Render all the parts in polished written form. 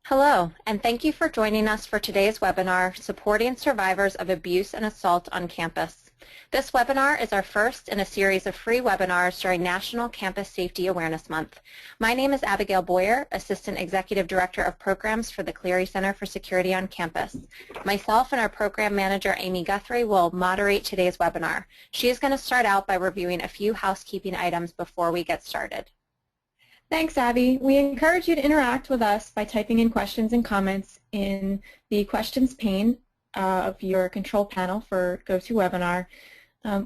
Hello, and thank you for joining us for today's webinar, Supporting Survivors of Abuse and Assault on Campus. This webinar is our first in a series of free webinars during National Campus Safety Awareness Month. My name is Abigail Boyer, Assistant Executive Director of Programs for the Clery Center for Security on Campus. Myself and our Program Manager, Amy Guthrie, will moderate today's webinar. She is going to start out by reviewing a few housekeeping items before we get started. Thanks, Abby. We encourage you to interact with us by typing in questions and comments in the questions pane of your control panel for GoToWebinar.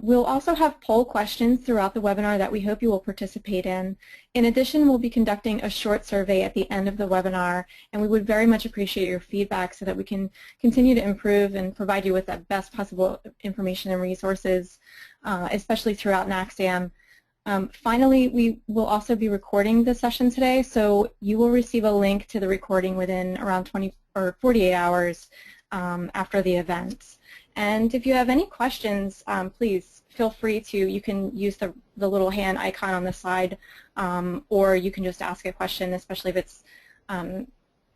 We'll also have poll questions throughout the webinar that we hope you will participate in. In addition, we'll be conducting a short survey at the end of the webinar, and we would very much appreciate your feedback so that we can continue to improve and provide you with the best possible information and resources, especially throughout NACSAM. Finally, we will also be recording the session today, so you will receive a link to the recording within around 20 or 48 hours after the event. And if you have any questions, please feel free to, you can use the little hand icon on the side, or you can just ask a question, especially if it's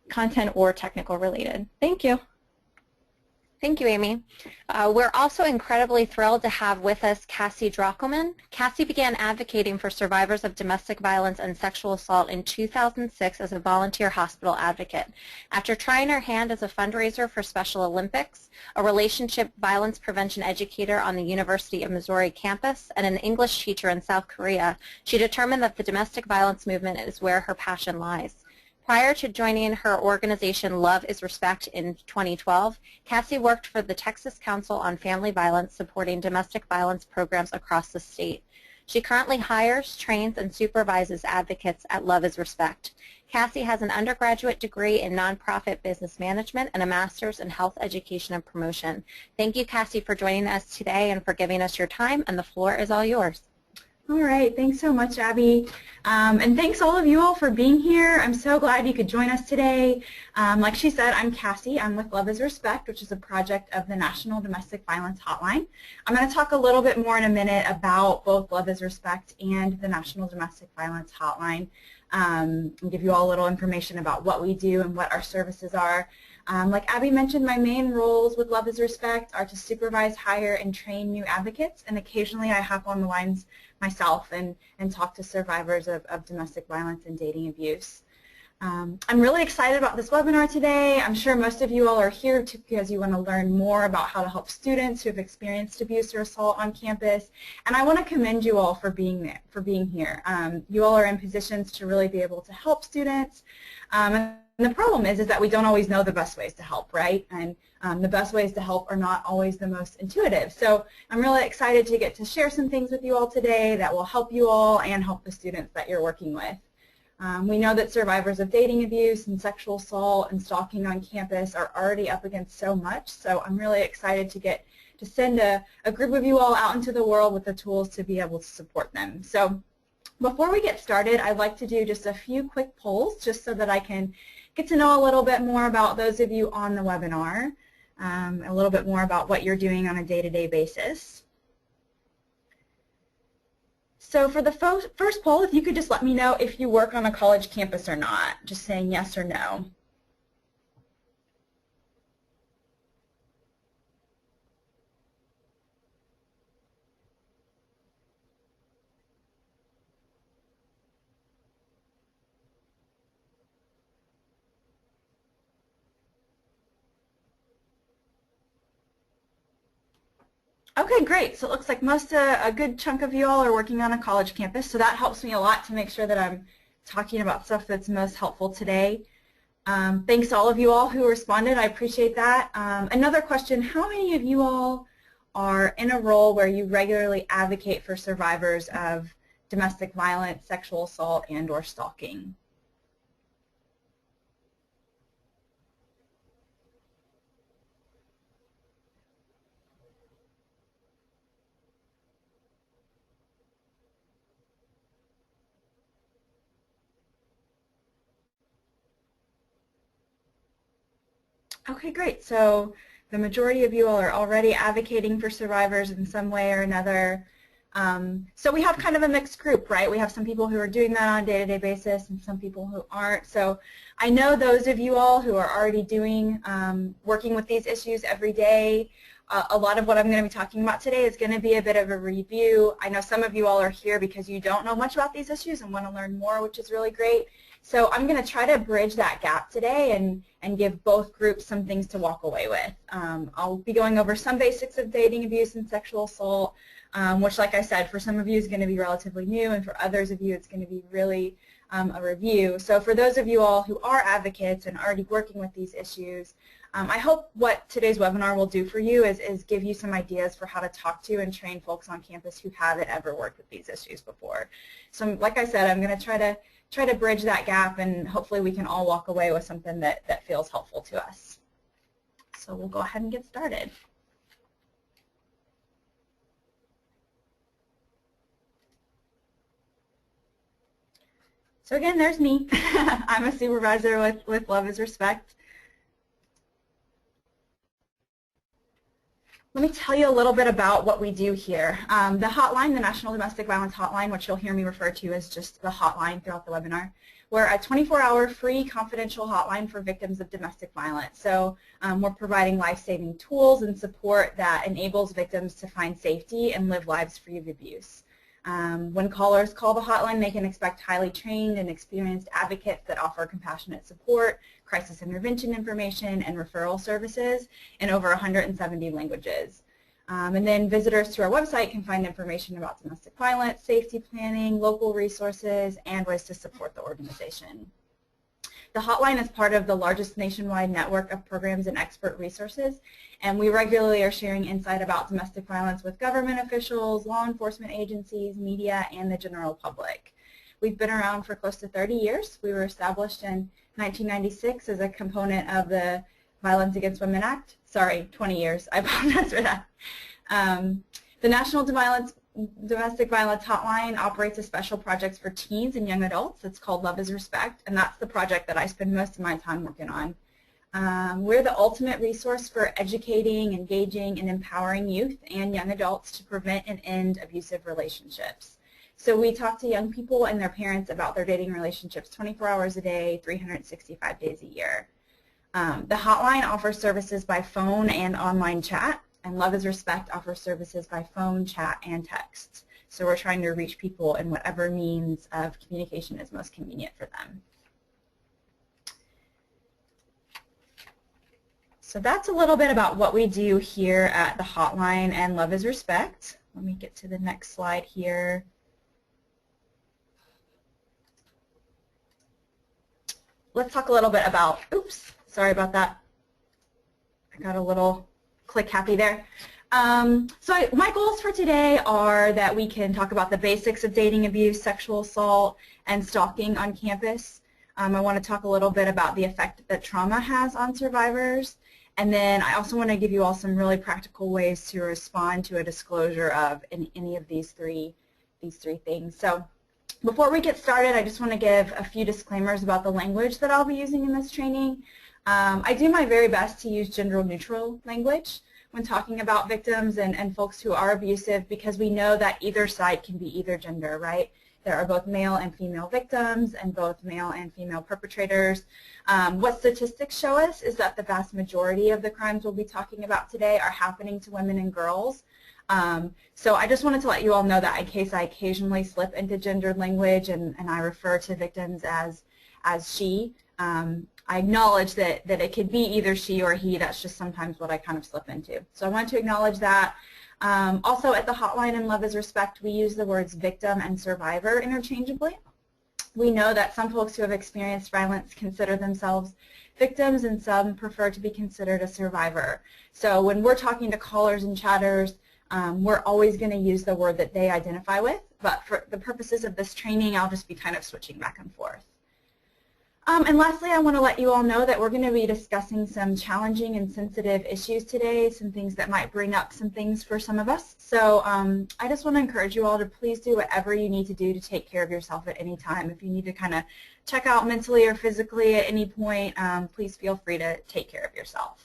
content or technical related. Thank you. Thank you, Amy. We're also incredibly thrilled to have with us Cassie Drochelman. Cassie began advocating for survivors of domestic violence and sexual assault in 2006 as a volunteer hospital advocate. After trying her hand as a fundraiser for Special Olympics, a relationship violence prevention educator on the University of Missouri campus, and an English teacher in South Korea, she determined that the domestic violence movement is where her passion lies. Prior to joining her organization Love is Respect in 2012, Cassie worked for the Texas Council on Family Violence, supporting domestic violence programs across the state. She currently hires, trains, and supervises advocates at Love is Respect. Cassie has an undergraduate degree in nonprofit business management and a master's in health education and promotion. Thank you, Cassie, for joining us today and for giving us your time, and the floor is all yours. All right, thanks so much, Abby. And thanks all of you all for being here. I'm so glad you could join us today. Like she said, I'm Cassie. I'm with Love is Respect, which is a project of the National Domestic Violence Hotline. I'm going to talk a little bit more in a minute about both Love is Respect and the National Domestic Violence Hotline, and give you all a little information about what we do and what our services are. Like Abby mentioned, my main roles with Love is Respect are to supervise, hire, and train new advocates, and occasionally I hop on the lines myself and talk to survivors of domestic violence and dating abuse. I'm really excited about this webinar today. I'm sure most of you all are here because you want to learn more about how to help students who have experienced abuse or assault on campus, and I want to commend you all for being here. You all are in positions to really be able to help students. And the problem is that we don't always know the best ways to help, right? And the best ways to help are not always the most intuitive. So I'm really excited to get to share some things with you all today that will help you all and help the students that you're working with. We know that survivors of dating abuse and sexual assault and stalking on campus are already up against so much, so I'm really excited to send a group of you all out into the world with the tools to be able to support them. So before we get started, I'd like to do just a few quick polls just so that I can get to know a little bit more about those of you on the webinar, a little bit more about what you're doing on a day-to-day basis. So for the first poll, if you could just let me know if you work on a college campus or not, just saying yes or no. Okay, great. So it looks like a good chunk of you all are working on a college campus, so that helps me a lot to make sure that I'm talking about stuff that's most helpful today. Thanks to all of you all who responded. I appreciate that. Another question, how many of you all are in a role where you regularly advocate for survivors of domestic violence, sexual assault, and/or stalking? Okay, great. So the majority of you all are already advocating for survivors in some way or another. So we have kind of a mixed group, right? We have some people who are doing that on a day-to-day basis and some people who aren't. So I know those of you all who are already doing, working with these issues every day. A lot of what I'm going to be talking about today is going to be a bit of a review. I know some of you all are here because you don't know much about these issues and want to learn more, which is really great. So I'm going to try to bridge that gap today and give both groups some things to walk away with. I'll be going over some basics of dating abuse and sexual assault, which, like I said, for some of you is going to be relatively new, and for others of you it's going to be really a review. So for those of you all who are advocates and already working with these issues, I hope what today's webinar will do for you is give you some ideas for how to talk to and train folks on campus who haven't ever worked with these issues before. So like I said, I'm going to try to bridge that gap, and hopefully we can all walk away with something that feels helpful to us. So we'll go ahead and get started. So again, there's me. I'm a supervisor with Love is Respect. Let me tell you a little bit about what we do here. The hotline, the National Domestic Violence Hotline, which you'll hear me refer to as just the hotline throughout the webinar, we're a 24-hour free confidential hotline for victims of domestic violence. So we're providing life-saving tools and support that enables victims to find safety and live lives free of abuse. When callers call the hotline, they can expect highly trained and experienced advocates that offer compassionate support, crisis intervention information, and referral services in over 170 languages. And then visitors to our website can find information about domestic violence, safety planning, local resources, and ways to support the organization. The hotline is part of the largest nationwide network of programs and expert resources, and we regularly are sharing insight about domestic violence with government officials, law enforcement agencies, media, and the general public. We've been around for close to 30 years. We were established in 1996 as a component of the Violence Against Women Act. Sorry, 20 years. I apologize for that. The National Domestic Violence Hotline operates a special project for teens and young adults. It's called Love is Respect, and that's the project that I spend most of my time working on. We're the ultimate resource for educating, engaging, and empowering youth and young adults to prevent and end abusive relationships. So we talk to young people and their parents about their dating relationships 24 hours a day, 365 days a year. The hotline offers services by phone and online chat, and Love is Respect offers services by phone, chat, and text. So we're trying to reach people in whatever means of communication is most convenient for them. So that's a little bit about what we do here at the hotline and Love is Respect. Let me get to the next slide here. Let's talk a little bit about, oops, sorry about that. I got a little click happy there. So my goals for today are that we can talk about the basics of dating abuse, sexual assault, and stalking on campus. I want to talk a little bit about the effect that trauma has on survivors. And then I also want to give you all some really practical ways to respond to a disclosure of any of these three things. So before we get started, I just want to give a few disclaimers about the language that I'll be using in this training. I do my very best to use gender-neutral language when talking about victims and folks who are abusive, because we know that either side can be either gender, right? There are both male and female victims and both male and female perpetrators. What statistics show us is that the vast majority of the crimes we'll be talking about today are happening to women and girls. So I just wanted to let you all know that in case I occasionally slip into gendered language and I refer to victims as she, I acknowledge that it could be either she or he. That's just sometimes what I kind of slip into. So I want to acknowledge that. Also at the hotline in Love is Respect, we use the words victim and survivor interchangeably. We know that some folks who have experienced violence consider themselves victims and some prefer to be considered a survivor. So when we're talking to callers and chatters, we're always going to use the word that they identify with, but for the purposes of this training, I'll just be kind of switching back and forth. And lastly, I want to let you all know that we're going to be discussing some challenging and sensitive issues today, some things that might bring up some things for some of us. So I just want to encourage you all to please do whatever you need to do to take care of yourself at any time. If you need to kind of check out mentally or physically at any point, please feel free to take care of yourself.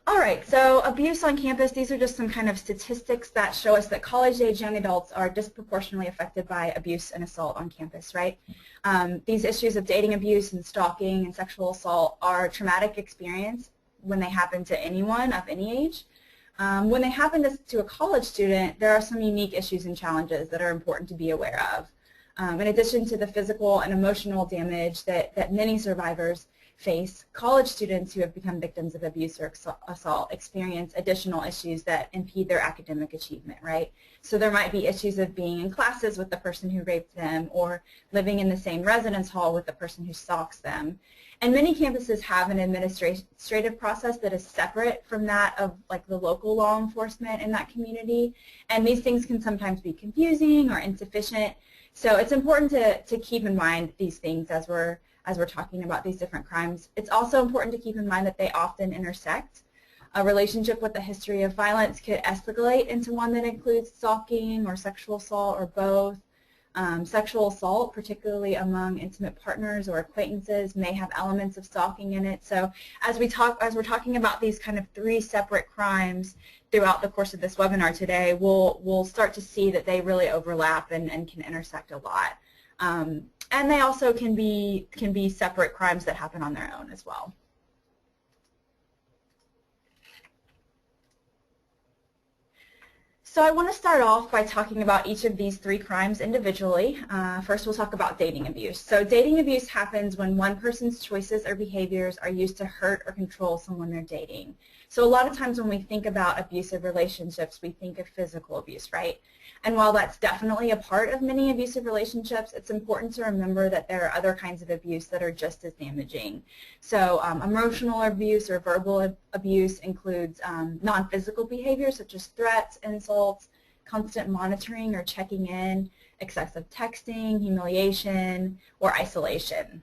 All right, so abuse on campus, these are just some kind of statistics that show us that college-age young adults are disproportionately affected by abuse and assault on campus, right? These issues of dating abuse and stalking and sexual assault are a traumatic experience when they happen to anyone of any age. When they happen to a college student, there are some unique issues and challenges that are important to be aware of. In addition to the physical and emotional damage that many survivors face, college students who have become victims of abuse or assault experience additional issues that impede their academic achievement, right? So there might be issues of being in classes with the person who raped them or living in the same residence hall with the person who stalks them. And many campuses have an administrative process that is separate from that of like the local law enforcement in that community. And these things can sometimes be confusing or insufficient. So it's important to keep in mind these things as we're talking about these different crimes. It's also important to keep in mind that they often intersect. A relationship with a history of violence could escalate into one that includes stalking or sexual assault or both. Sexual assault, particularly among intimate partners or acquaintances, may have elements of stalking in it. So as we're talking about these kind of three separate crimes throughout the course of this webinar today, we'll start to see that they really overlap and can intersect a lot. And they also can be separate crimes that happen on their own as well. So I want to start off by talking about each of these three crimes individually. First we'll talk about dating abuse. So dating abuse happens when one person's choices or behaviors are used to hurt or control someone they're dating. So a lot of times when we think about abusive relationships, we think of physical abuse, right? And while that's definitely a part of many abusive relationships, it's important to remember that there are other kinds of abuse that are just as damaging. So emotional abuse or verbal abuse includes non-physical behaviors such as threats, insults, constant monitoring or checking in, excessive texting, humiliation, or isolation.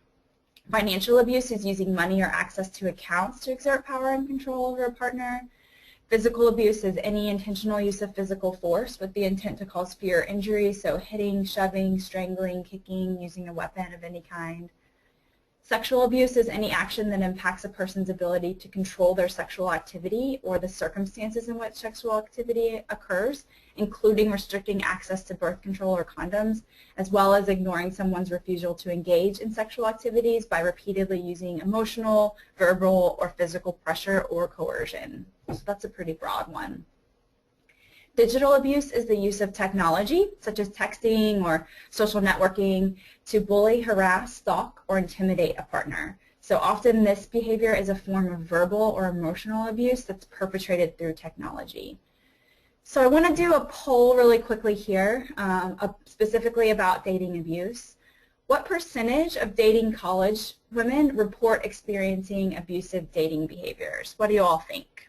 Financial abuse is using money or access to accounts to exert power and control over a partner. Physical abuse is any intentional use of physical force with the intent to cause fear or injury, so hitting, shoving, strangling, kicking, using a weapon of any kind. Sexual abuse is any action that impacts a person's ability to control their sexual activity or the circumstances in which sexual activity occurs, including restricting access to birth control or condoms, as well as ignoring someone's refusal to engage in sexual activities by repeatedly using emotional, verbal, or physical pressure or coercion. So that's a pretty broad one. Digital abuse is the use of technology, such as texting or social networking, to bully, harass, stalk, or intimidate a partner. So often this behavior is a form of verbal or emotional abuse that's perpetrated through technology. So I want to do a poll really quickly here, specifically about dating abuse. What percentage of dating college women report experiencing abusive dating behaviors? What do you all think?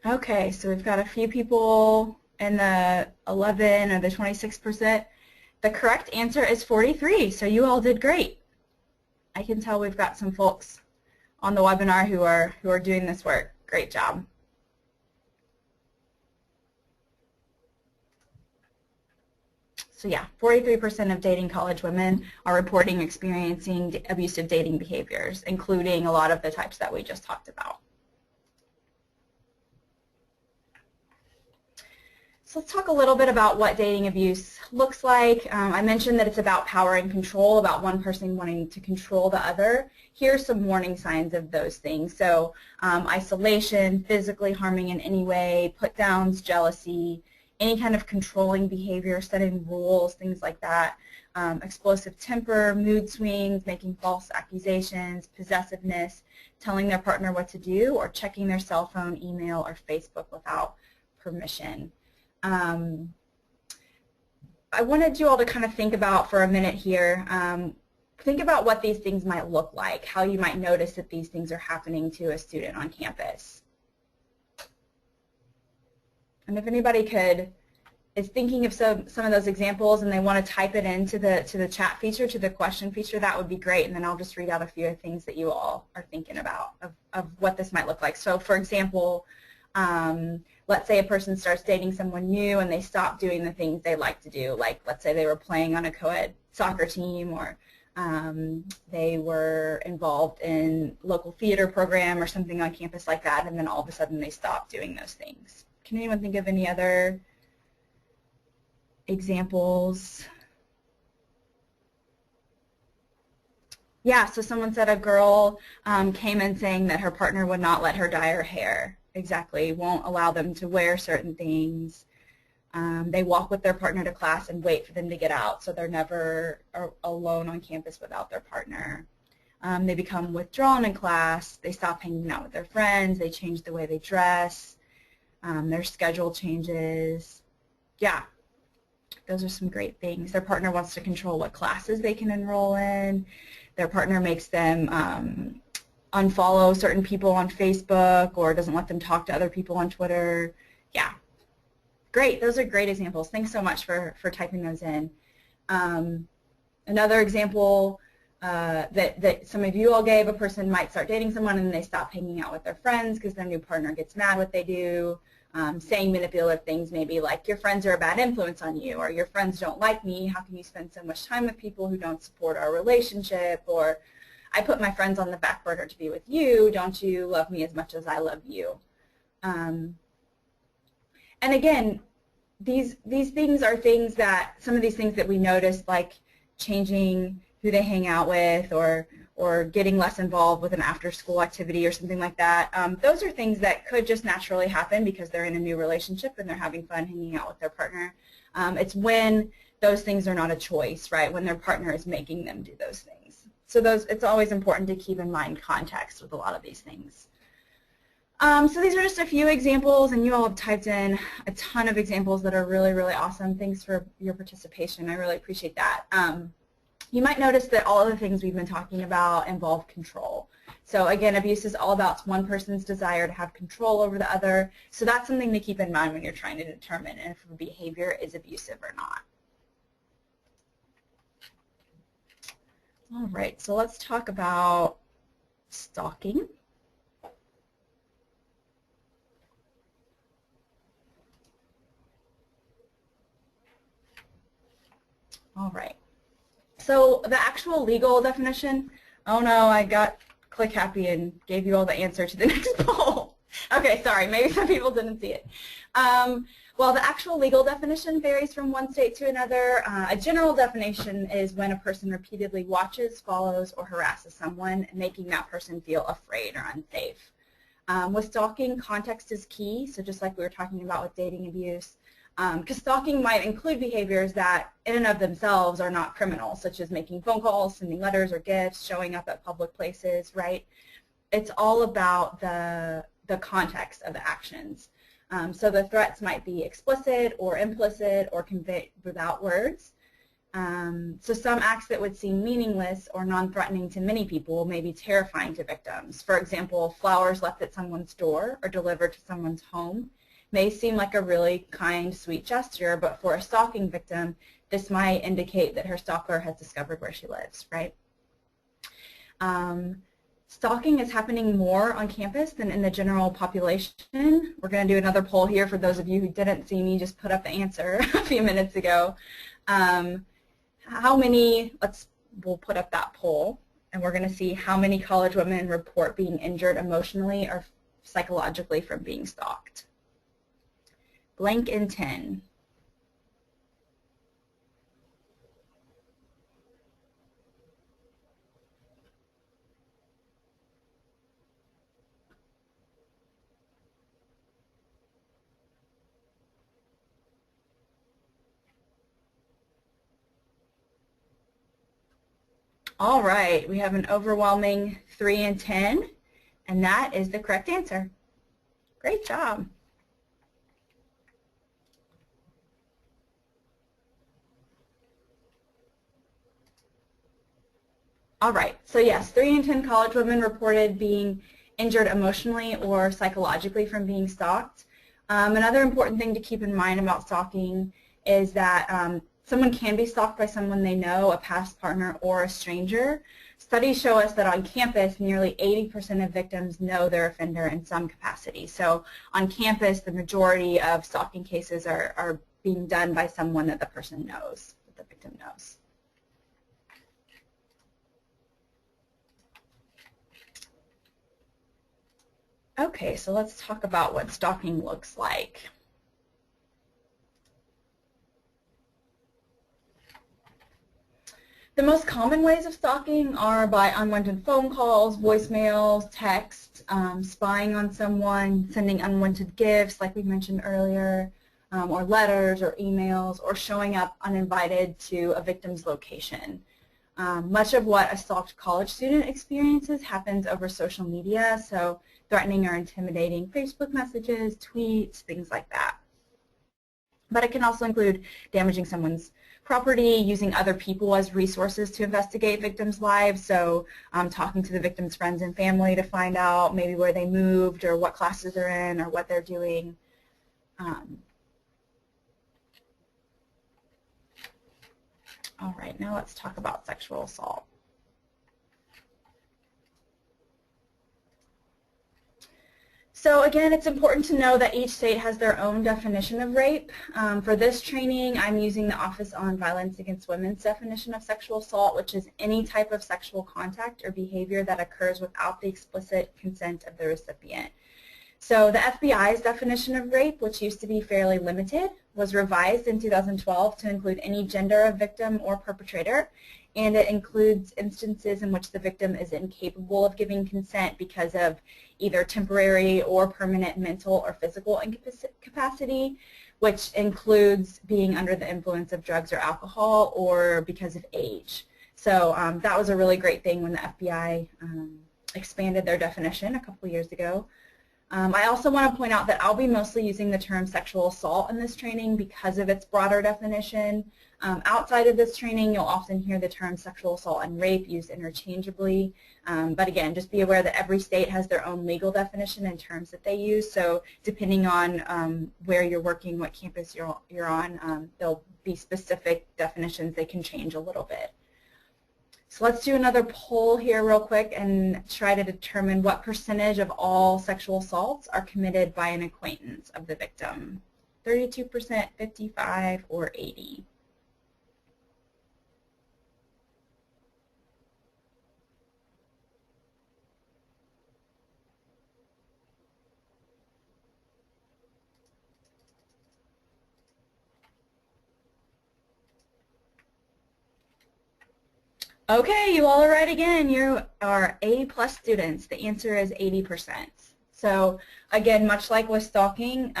Okay, so we've got a few people in the 11 or the 26%. The correct answer is 43, so you all did great. I can tell we've got some folks on the webinar who are doing this work. Great job. So yeah, 43% of dating college women are reporting experiencing abusive dating behaviors, including a lot of the types that we just talked about. So let's talk a little bit about what dating abuse looks like. I mentioned that it's about power and control, about one person wanting to control the other. Here's some warning signs of those things. So isolation, physically harming in any way, put-downs, jealousy, any kind of controlling behavior, setting rules, things like that, explosive temper, mood swings, making false accusations, possessiveness, telling their partner what to do, or checking their cell phone, email, or Facebook without permission. I wanted you all to kind of think about for a minute here, think about what these things might look like, how you might notice that these things are happening to a student on campus. And if anybody could is thinking of some of those examples and they want to type it into the chat feature, to the question feature, that would be great. And then I'll just read out a few things that you all are thinking about of what this might look like. So for example, let's say a person starts dating someone new and they stop doing the things they like to do. Like let's say they were playing on a co-ed soccer team, or they were involved in local theater program or something on campus like that, and then all of a sudden they stop doing those things. Can anyone think of any other examples? Yeah, so someone said a girl came in saying that her partner would not let her dye her hair. Exactly, won't allow them to wear certain things. They walk with their partner to class and wait for them to get out, so they're never alone on campus without their partner. They become withdrawn in class. They stop hanging out with their friends. They change the way they dress. Their schedule changes. Yeah, those are some great things. Their partner wants to control what classes they can enroll in. Their partner makes them unfollow certain people on Facebook or doesn't let them talk to other people on Twitter. Yeah. Great, those are great examples. Thanks so much for typing those in. Another example that some of you all gave, a person might start dating someone and they stop hanging out with their friends because their new partner gets mad what they do. Saying manipulative things maybe like, your friends are a bad influence on you, or your friends don't like me, how can you spend so much time with people who don't support our relationship, or I put my friends on the back burner to be with you, don't you love me as much as I love you? And again, these things are things that, some of these things that we noticed, like changing who they hang out with, or getting less involved with an after-school activity or something like that. Those are things that could just naturally happen because they're in a new relationship and they're having fun hanging out with their partner. It's when those things are not a choice, right? When their partner is making them do those things. So it's always important to keep in mind context with a lot of these things. So these are just a few examples, and you all have typed in a ton of examples that are really, really awesome. Thanks for your participation. I really appreciate that. You might notice that all of the things we've been talking about involve control. So again, abuse is all about one person's desire to have control over the other. So that's something to keep in mind when you're trying to determine if a behavior is abusive or not. All right, so let's talk about stalking. All right. So the actual legal definition, oh no, I got click happy and gave you all the answer to the next poll. Okay, sorry, maybe some people didn't see it. Well, the actual legal definition varies from one state to another. A general definition is when a person repeatedly watches, follows, or harasses someone, making that person feel afraid or unsafe. With stalking, context is key, so just like we were talking about with dating abuse, because stalking might include behaviors that in and of themselves are not criminal, such as making phone calls, sending letters or gifts, showing up at public places, right? It's all about the context of the actions. So the threats might be explicit or implicit or conveyed without words. So some acts that would seem meaningless or non-threatening to many people may be terrifying to victims. For example, flowers left at someone's door or delivered to someone's home may seem like a really kind, sweet gesture, but for a stalking victim, this might indicate that her stalker has discovered where she lives, right? Stalking is happening more on campus than in the general population. We're going to do another poll here for those of you who didn't see me just put up the answer a few minutes ago. How many, we'll put up that poll, and we're going to see how many college women report being injured emotionally or psychologically from being stalked. Blank in 10. All right, we have an overwhelming 3 in 10, and that is the correct answer. Great job. All right, so yes, 3 in 10 college women reported being injured emotionally or psychologically from being stalked. Another important thing to keep in mind about stalking is that someone can be stalked by someone they know, a past partner, or a stranger. Studies show us that on campus, nearly 80% of victims know their offender in some capacity. So on campus, the majority of stalking cases are being done by someone that the person knows, that the victim knows. Okay, so let's talk about what stalking looks like. The most common ways of stalking are by unwanted phone calls, voicemails, texts, spying on someone, sending unwanted gifts like we mentioned earlier, or letters or emails, or showing up uninvited to a victim's location. Much of what a stalked college student experiences happens over social media, so threatening or intimidating Facebook messages, tweets, things like that. But it can also include damaging someone's property, using other people as resources to investigate victims' lives, so talking to the victim's friends and family to find out maybe where they moved or what classes they're in or what they're doing. All right, now let's talk about sexual assault. So again, it's important to know that each state has their own definition of rape. For this training, I'm using the Office on Violence Against Women's definition of sexual assault, which is any type of sexual contact or behavior that occurs without the explicit consent of the recipient. So the FBI's definition of rape, which used to be fairly limited, was revised in 2012 to include any gender of victim or perpetrator, and it includes instances in which the victim is incapable of giving consent because of either temporary or permanent mental or physical incapacity, which includes being under the influence of drugs or alcohol or because of age. So that was a really great thing when the FBI expanded their definition a couple years ago. I also want to point out that I'll be mostly using the term sexual assault in this training because of its broader definition. Outside of this training, you'll often hear the term sexual assault and rape used interchangeably. But again, just be aware that every state has their own legal definition and terms that they use. So depending on where you're working, what campus you're on, there'll be specific definitions. They can change a little bit. So let's do another poll here real quick and try to determine what percentage of all sexual assaults are committed by an acquaintance of the victim. 32%, 55%, or 80%. Okay, you all are right again. You are A+ students. The answer is 80%. So again, much like with stalking,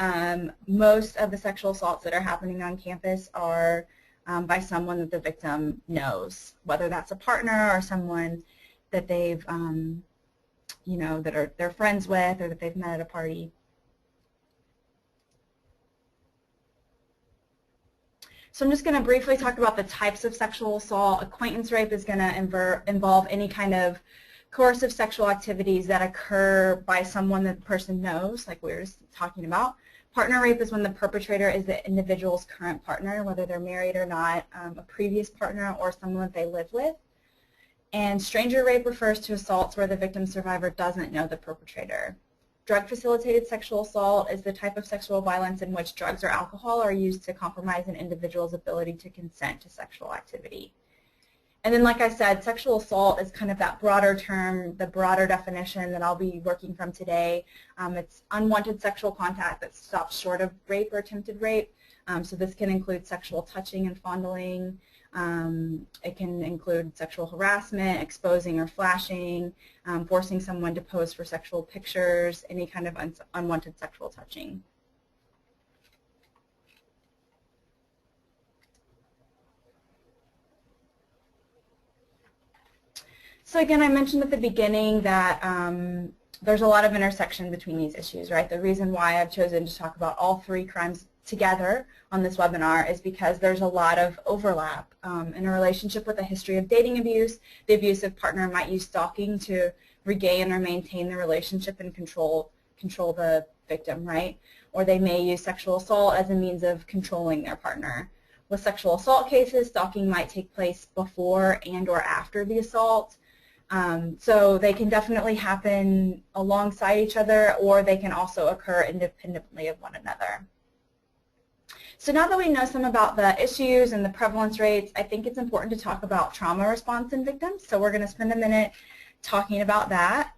most of the sexual assaults that are happening on campus are by someone that the victim knows, whether that's a partner or someone that they've, you know, that they're friends with or that they've met at a party. So I'm just going to briefly talk about the types of sexual assault. Acquaintance rape is going to involve any kind of coercive sexual activities that occur by someone that the person knows, like we were just talking about. Partner rape is when the perpetrator is the individual's current partner, whether they're married or not, a previous partner, or someone that they live with. And stranger rape refers to assaults where the victim survivor doesn't know the perpetrator. Drug-facilitated sexual assault is the type of sexual violence in which drugs or alcohol are used to compromise an individual's ability to consent to sexual activity. And then, like I said, sexual assault is kind of that broader term, the broader definition that I'll be working from today. It's unwanted sexual contact that stops short of rape or attempted rape. So this can include sexual touching and fondling. It can include sexual harassment, exposing or flashing, forcing someone to pose for sexual pictures, any kind of unwanted sexual touching. So again, I mentioned at the beginning that there's a lot of intersection between these issues, right? The reason why I've chosen to talk about all three crimes together on this webinar is because there's a lot of overlap. In a relationship with a history of dating abuse, the abusive partner might use stalking to regain or maintain the relationship and control control the victim, right? Or they may use sexual assault as a means of controlling their partner. With sexual assault cases, stalking might take place before and or after the assault. So they can definitely happen alongside each other, or they can also occur independently of one another. So now that we know some about the issues and the prevalence rates, I think it's important to talk about trauma response in victims. So we're going to spend a minute talking about that.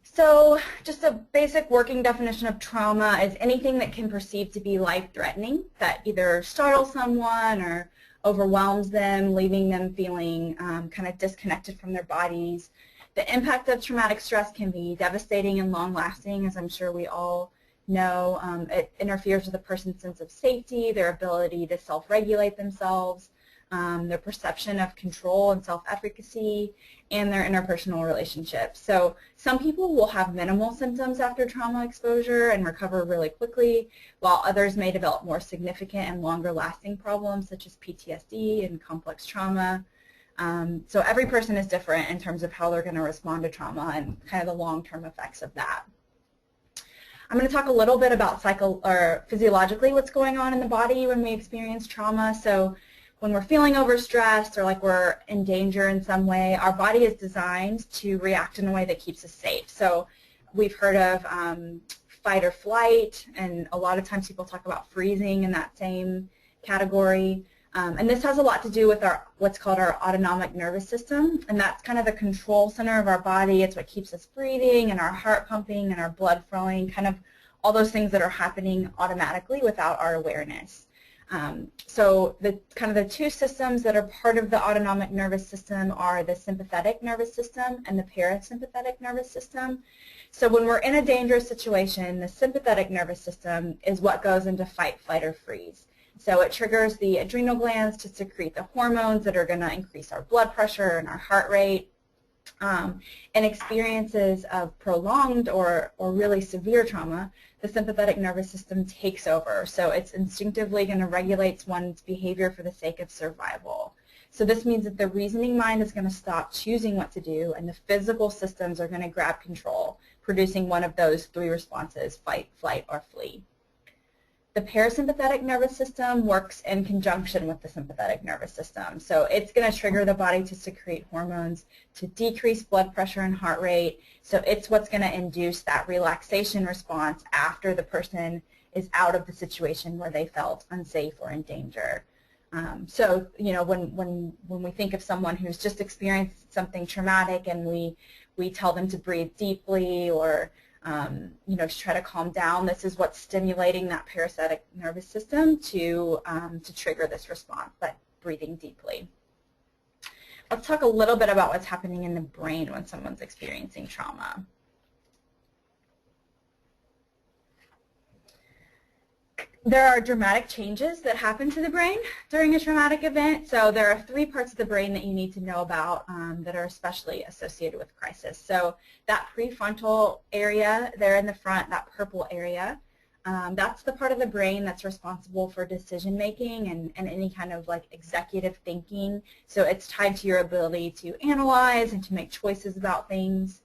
So just a basic working definition of trauma is anything that can perceive to be life-threatening, that either startles someone or overwhelms them, leaving them feeling kind of disconnected from their bodies. The impact of traumatic stress can be devastating and long-lasting, as I'm sure we all know. It interferes with a person's sense of safety, their ability to self-regulate themselves, their perception of control and self-efficacy, and their interpersonal relationships. So some people will have minimal symptoms after trauma exposure and recover really quickly, while others may develop more significant and longer-lasting problems such as PTSD and complex trauma. So every person is different in terms of how they're going to respond to trauma and kind of the long-term effects of that. I'm going to talk a little bit about physiologically what's going on in the body when we experience trauma. So when we're feeling overstressed or like we're in danger in some way, our body is designed to react in a way that keeps us safe. So we've heard of fight or flight, and a lot of times people talk about freezing in that same category. And this has a lot to do with what's called our autonomic nervous system, and that's kind of the control center of our body. It's what keeps us breathing and our heart pumping and our blood flowing, kind of all those things that are happening automatically without our awareness. So the two systems that are part of the autonomic nervous system are the sympathetic nervous system and the parasympathetic nervous system. So when we're in a dangerous situation, the sympathetic nervous system is what goes into fight, flight, or freeze. So it triggers the adrenal glands to secrete the hormones that are going to increase our blood pressure and our heart rate. In experiences of prolonged or really severe trauma, the sympathetic nervous system takes over. So it's instinctively going to regulate one's behavior for the sake of survival. So this means that the reasoning mind is going to stop choosing what to do, and the physical systems are going to grab control, producing one of those three responses: fight, flight, or flee. The parasympathetic nervous system works in conjunction with the sympathetic nervous system. So it's going to trigger the body to secrete hormones to decrease blood pressure and heart rate. So it's what's going to induce that relaxation response after the person is out of the situation where they felt unsafe or in danger. So, you know, when we think of someone who's just experienced something traumatic and we tell them to breathe deeply or you know, to try to calm down, this is what's stimulating that parasympathetic nervous system to trigger this response, but breathing deeply. Let's talk a little bit about what's happening in the brain when someone's experiencing trauma. There are dramatic changes that happen to the brain during a traumatic event. So there are three parts of the brain that you need to know about that are especially associated with crisis. So that prefrontal area there in the front, that purple area, that's the part of the brain that's responsible for decision making and any kind of like executive thinking. So it's tied to your ability to analyze and to make choices about things.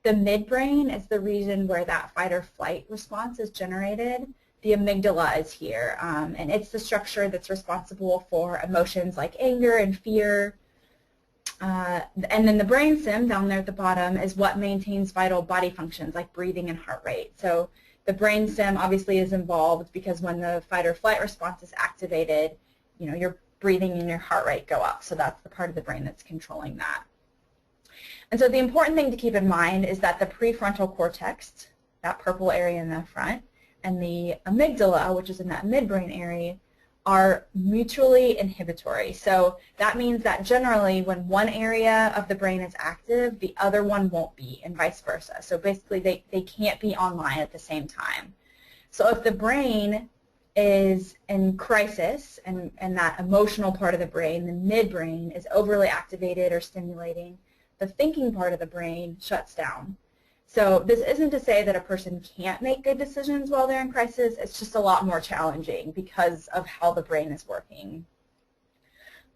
The midbrain is the region where that fight or flight response is generated. The amygdala is here, and it's the structure that's responsible for emotions like anger and fear. And then the brainstem down there at the bottom is what maintains vital body functions like breathing and heart rate. So the brainstem obviously is involved because when the fight or flight response is activated, you know, your breathing and your heart rate go up. So that's the part of the brain that's controlling that. And so the important thing to keep in mind is that the prefrontal cortex, that purple area in the front, and the amygdala, which is in that midbrain area, are mutually inhibitory. So that means that generally when one area of the brain is active, the other one won't be, and vice versa. So basically they can't be online at the same time. So if the brain is in crisis and that emotional part of the brain, the midbrain, is overly activated or stimulating, the thinking part of the brain shuts down. So this isn't to say that a person can't make good decisions while they're in crisis. It's just a lot more challenging because of how the brain is working.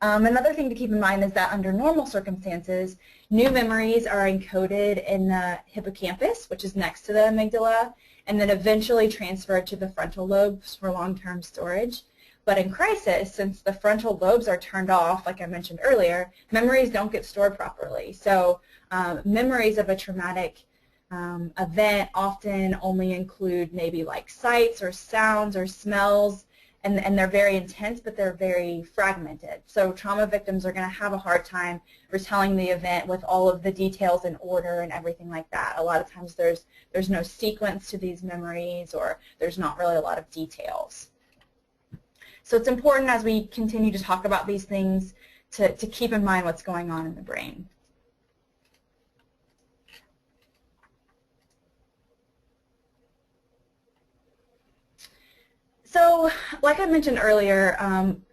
Another thing to keep in mind is that under normal circumstances, new memories are encoded in the hippocampus, which is next to the amygdala, and then eventually transferred to the frontal lobes for long-term storage. But in crisis, since the frontal lobes are turned off, like I mentioned earlier, memories don't get stored properly. So memories of a traumatic event often only include maybe like sights or sounds or smells, and they're very intense, but they're very fragmented. So trauma victims are going to have a hard time retelling the event with all of the details in order and everything like that. A lot of times there's no sequence to these memories, or there's not really a lot of details. So it's important as we continue to talk about these things to keep in mind what's going on in the brain. So, like I mentioned earlier,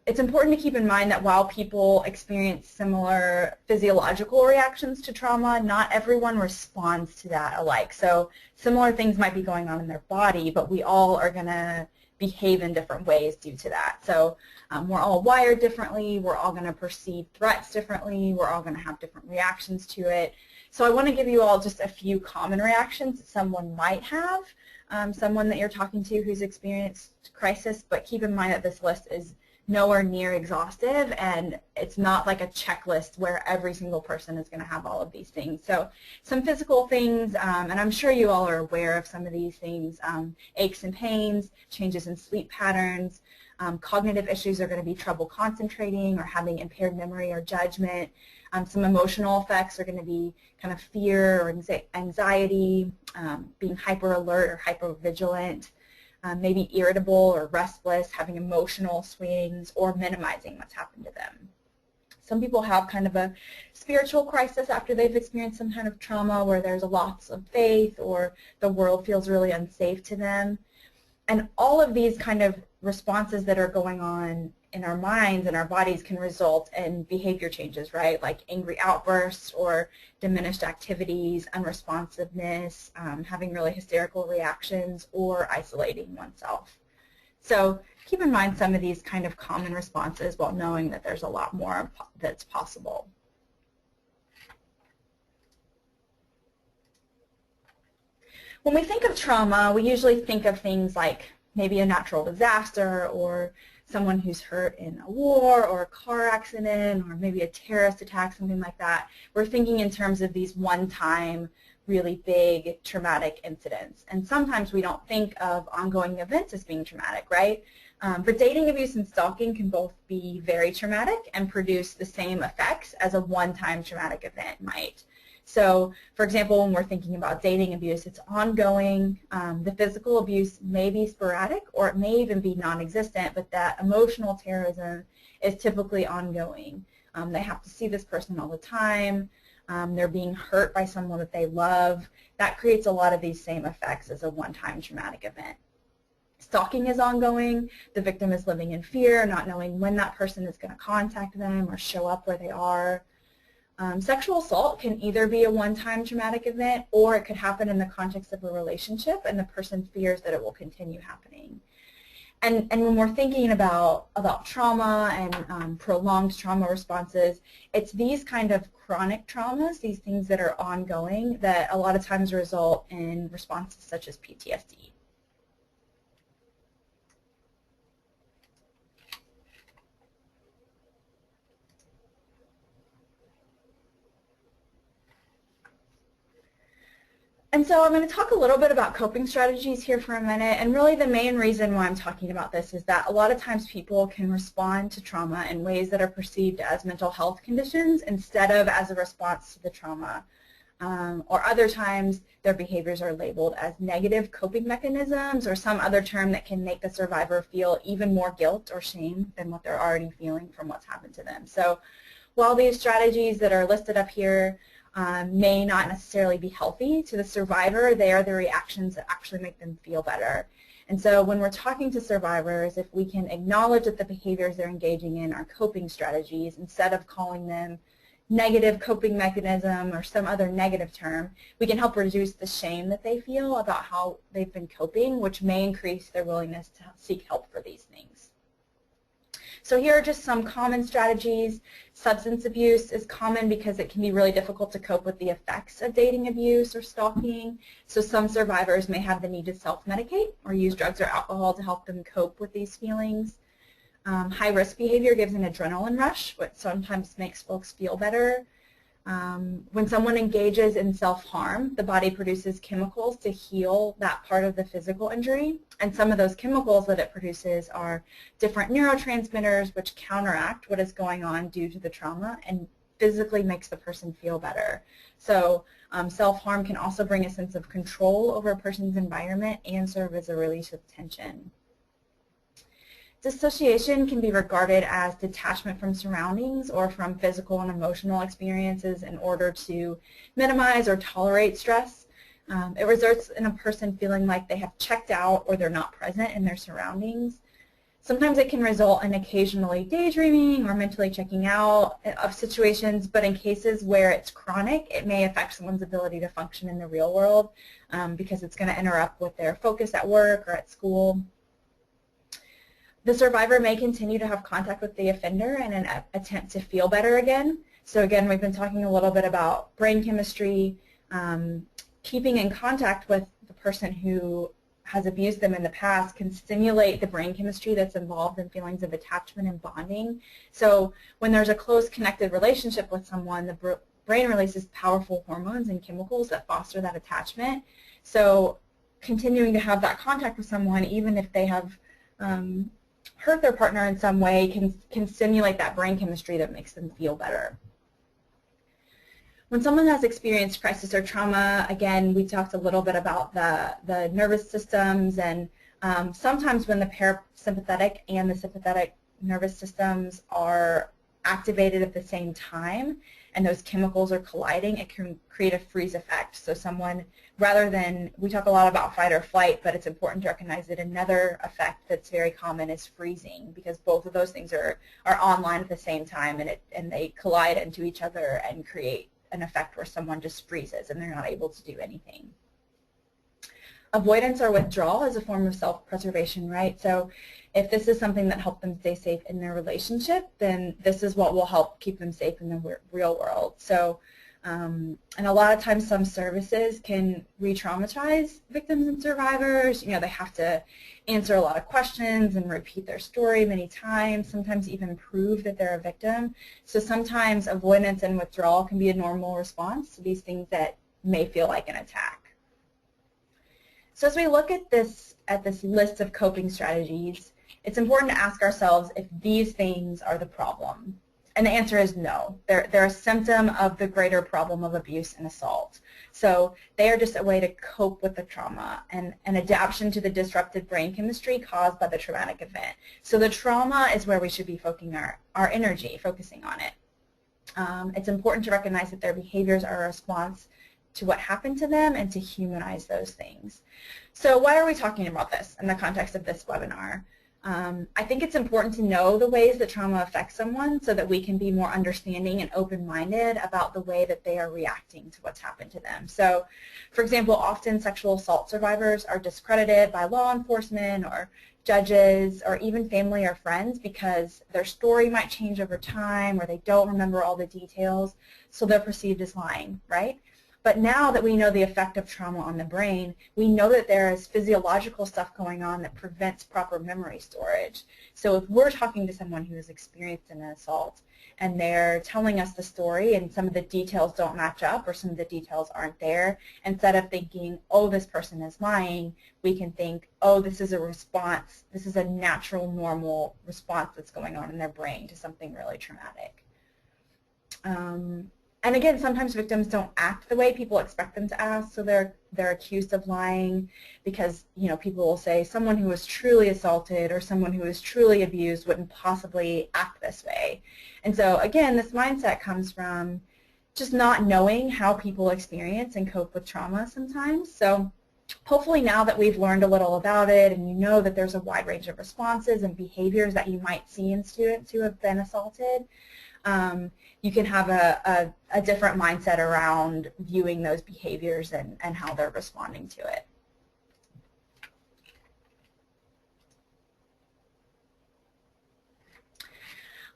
it's important to keep in mind that while people experience similar physiological reactions to trauma, not everyone responds to that alike. So similar things might be going on in their body, but we all are going to behave in different ways due to that. So we're all wired differently, we're all going to perceive threats differently, we're all going to have different reactions to it. So I want to give you all just a few common reactions that someone might have. Someone that you're talking to who's experienced crisis, but keep in mind that this list is nowhere near exhaustive, and it's not like a checklist where every single person is going to have all of these things. So some physical things, and I'm sure you all are aware of some of these things, aches and pains, changes in sleep patterns, cognitive issues are going to be trouble concentrating or having impaired memory or judgment. Some emotional effects are going to be kind of fear or anxiety, being hyper alert or hyper vigilant, maybe irritable or restless, having emotional swings, or minimizing what's happened to them. Some people have kind of a spiritual crisis after they've experienced some kind of trauma where there's a loss of faith or the world feels really unsafe to them. And all of these kind of responses that are going on in our minds and our bodies can result in behavior changes, right? Like angry outbursts or diminished activities, unresponsiveness, having really hysterical reactions, or isolating oneself. So keep in mind some of these kind of common responses while knowing that there's a lot more that's possible. When we think of trauma, we usually think of things like maybe a natural disaster or someone who's hurt in a war or a car accident or maybe a terrorist attack, something like that. We're thinking in terms of these one-time, really big traumatic incidents. And sometimes we don't think of ongoing events as being traumatic, right? But dating abuse and stalking can both be very traumatic and produce the same effects as a one-time traumatic event might. So, for example, when we're thinking about dating abuse, it's ongoing. The physical abuse may be sporadic, or it may even be non-existent, but that emotional terrorism is typically ongoing. They have to see this person all the time. They're being hurt by someone that they love. That creates a lot of these same effects as a one-time traumatic event. Stalking is ongoing. The victim is living in fear, not knowing when that person is going to contact them or show up where they are. Sexual assault can either be a one-time traumatic event, or it could happen in the context of a relationship and the person fears that it will continue happening. And when we're thinking about trauma and prolonged trauma responses, it's these kind of chronic traumas, these things that are ongoing, that a lot of times result in responses such as PTSD. And so I'm going to talk a little bit about coping strategies here for a minute, and really the main reason why I'm talking about this is that a lot of times people can respond to trauma in ways that are perceived as mental health conditions instead of as a response to the trauma. Or other times their behaviors are labeled as negative coping mechanisms or some other term that can make the survivor feel even more guilt or shame than what they're already feeling from what's happened to them. So while these strategies that are listed up here may not necessarily be healthy to the survivor, they are the reactions that actually make them feel better. And so when we're talking to survivors, if we can acknowledge that the behaviors they're engaging in are coping strategies instead of calling them negative coping mechanism or some other negative term, we can help reduce the shame that they feel about how they've been coping, which may increase their willingness to seek help for these things. So here are just some common strategies. Substance abuse is common because it can be really difficult to cope with the effects of dating abuse or stalking. So some survivors may have the need to self-medicate or use drugs or alcohol to help them cope with these feelings. High-risk behavior gives an adrenaline rush, which sometimes makes folks feel better. When someone engages in self-harm, the body produces chemicals to heal that part of the physical injury, and some of those chemicals that it produces are different neurotransmitters which counteract what is going on due to the trauma and physically makes the person feel better. So self-harm can also bring a sense of control over a person's environment and serve as a release of tension. Dissociation can be regarded as detachment from surroundings or from physical and emotional experiences in order to minimize or tolerate stress. It results in a person feeling like they have checked out or they're not present in their surroundings. Sometimes it can result in occasionally daydreaming or mentally checking out of situations, but in cases where it's chronic, it may affect someone's ability to function in the real world because it's going to interrupt with their focus at work or at school. The survivor may continue to have contact with the offender in an attempt to feel better again. So again, we've been talking a little bit about brain chemistry. Keeping in contact with the person who has abused them in the past can stimulate the brain chemistry that's involved in feelings of attachment and bonding. So when there's a close connected relationship with someone, the brain releases powerful hormones and chemicals that foster that attachment. So continuing to have that contact with someone, even if they have hurt their partner in some way, can stimulate that brain chemistry that makes them feel better. When someone has experienced crisis or trauma, again, we talked a little bit about the nervous systems, and sometimes when the parasympathetic and the sympathetic nervous systems are activated at the same time and those chemicals are colliding, it can create a freeze effect. So someone, rather than, we talk a lot about fight or flight, but it's important to recognize that another effect that's very common is freezing, because both of those things are online at the same time, and they collide into each other and create an effect where someone just freezes and they're not able to do anything. Avoidance or withdrawal is a form of self-preservation, right? So if this is something that helped them stay safe in their relationship, then this is what will help keep them safe in the real world. So, and a lot of times some services can re-traumatize victims and survivors. You know, they have to answer a lot of questions and repeat their story many times, sometimes even prove that they're a victim. So sometimes avoidance and withdrawal can be a normal response to these things that may feel like an attack. So as we look at this list of coping strategies, it's important to ask ourselves if these things are the problem. And the answer is no. They're a symptom of the greater problem of abuse and assault. So they are just a way to cope with the trauma and an adaptation to the disrupted brain chemistry caused by the traumatic event. So the trauma is where we should be focusing our energy, focusing on it. It's important to recognize that their behaviors are a response to what happened to them and to humanize those things. So why are we talking about this in the context of this webinar? I think it's important to know the ways that trauma affects someone so that we can be more understanding and open-minded about the way that they are reacting to what's happened to them. So, for example, often sexual assault survivors are discredited by law enforcement or judges or even family or friends because their story might change over time or they don't remember all the details, so they're perceived as lying, right? But now that we know the effect of trauma on the brain, we know that there is physiological stuff going on that prevents proper memory storage. So if we're talking to someone who has experienced an assault and they're telling us the story and some of the details don't match up or some of the details aren't there, instead of thinking, oh, this person is lying, we can think, oh, this is a response, this is a natural, normal response that's going on in their brain to something really traumatic. And again, sometimes victims don't act the way people expect them to act, so they're accused of lying because, you know, people will say someone who was truly assaulted or someone who was truly abused wouldn't possibly act this way. And so again, this mindset comes from just not knowing how people experience and cope with trauma sometimes. So hopefully now that we've learned a little about it and you know that there's a wide range of responses and behaviors that you might see in students who have been assaulted, you can have a different mindset around viewing those behaviors and how they're responding to it.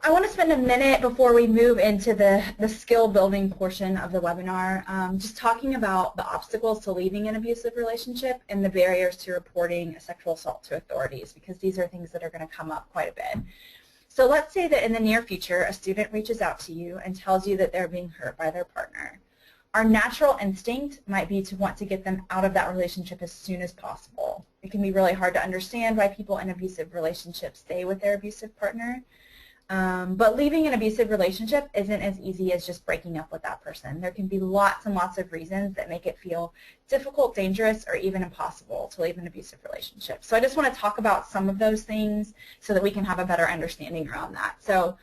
I want to spend a minute before we move into the skill building portion of the webinar, just talking about the obstacles to leaving an abusive relationship and the barriers to reporting a sexual assault to authorities, because these are things that are going to come up quite a bit. So let's say that in the near future a student reaches out to you and tells you that they're being hurt by their partner. Our natural instinct might be to want to get them out of that relationship as soon as possible. It can be really hard to understand why people in abusive relationships stay with their abusive partner. But leaving an abusive relationship isn't as easy as just breaking up with that person. There can be lots and lots of reasons that make it feel difficult, dangerous, or even impossible to leave an abusive relationship. So I just want to talk about some of those things so that we can have a better understanding around that. So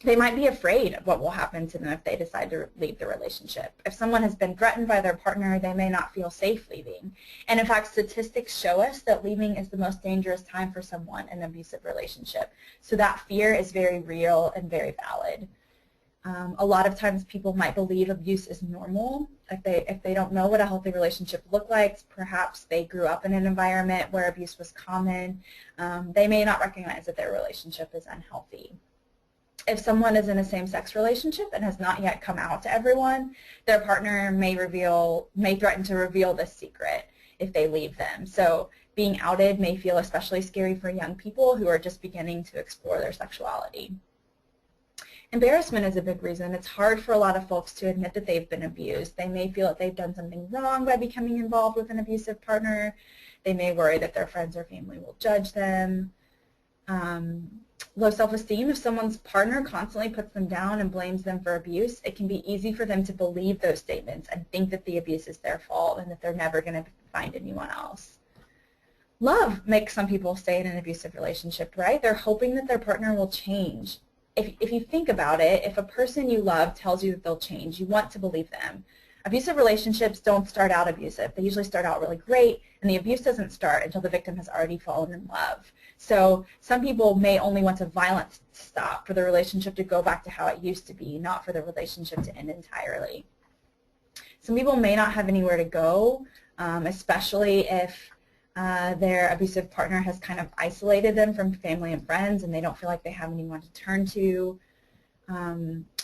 they might be afraid of what will happen to them if they decide to leave the relationship. If someone has been threatened by their partner, they may not feel safe leaving. And in fact, statistics show us that leaving is the most dangerous time for someone in an abusive relationship. So that fear is very real and very valid. A lot of times people might believe abuse is normal. If they don't know what a healthy relationship looks like, perhaps they grew up in an environment where abuse was common, they may not recognize that their relationship is unhealthy. If someone is in a same-sex relationship and has not yet come out to everyone, their partner may threaten to reveal this secret if they leave them. So being outed may feel especially scary for young people who are just beginning to explore their sexuality. Embarrassment is a big reason. It's hard for a lot of folks to admit that they've been abused. They may feel that they've done something wrong by becoming involved with an abusive partner. They may worry that their friends or family will judge them. Low self-esteem, if someone's partner constantly puts them down and blames them for abuse, it can be easy for them to believe those statements and think that the abuse is their fault and that they're never going to find anyone else. Love makes some people stay in an abusive relationship, right? They're hoping that their partner will change. If you think about it, if a person you love tells you that they'll change, you want to believe them. Abusive relationships don't start out abusive. They usually start out really great, and the abuse doesn't start until the victim has already fallen in love. So some people may only want a violence to stop, for the relationship to go back to how it used to be, not for the relationship to end entirely. Some people may not have anywhere to go, especially if their abusive partner has kind of isolated them from family and friends and they don't feel like they have anyone to turn to.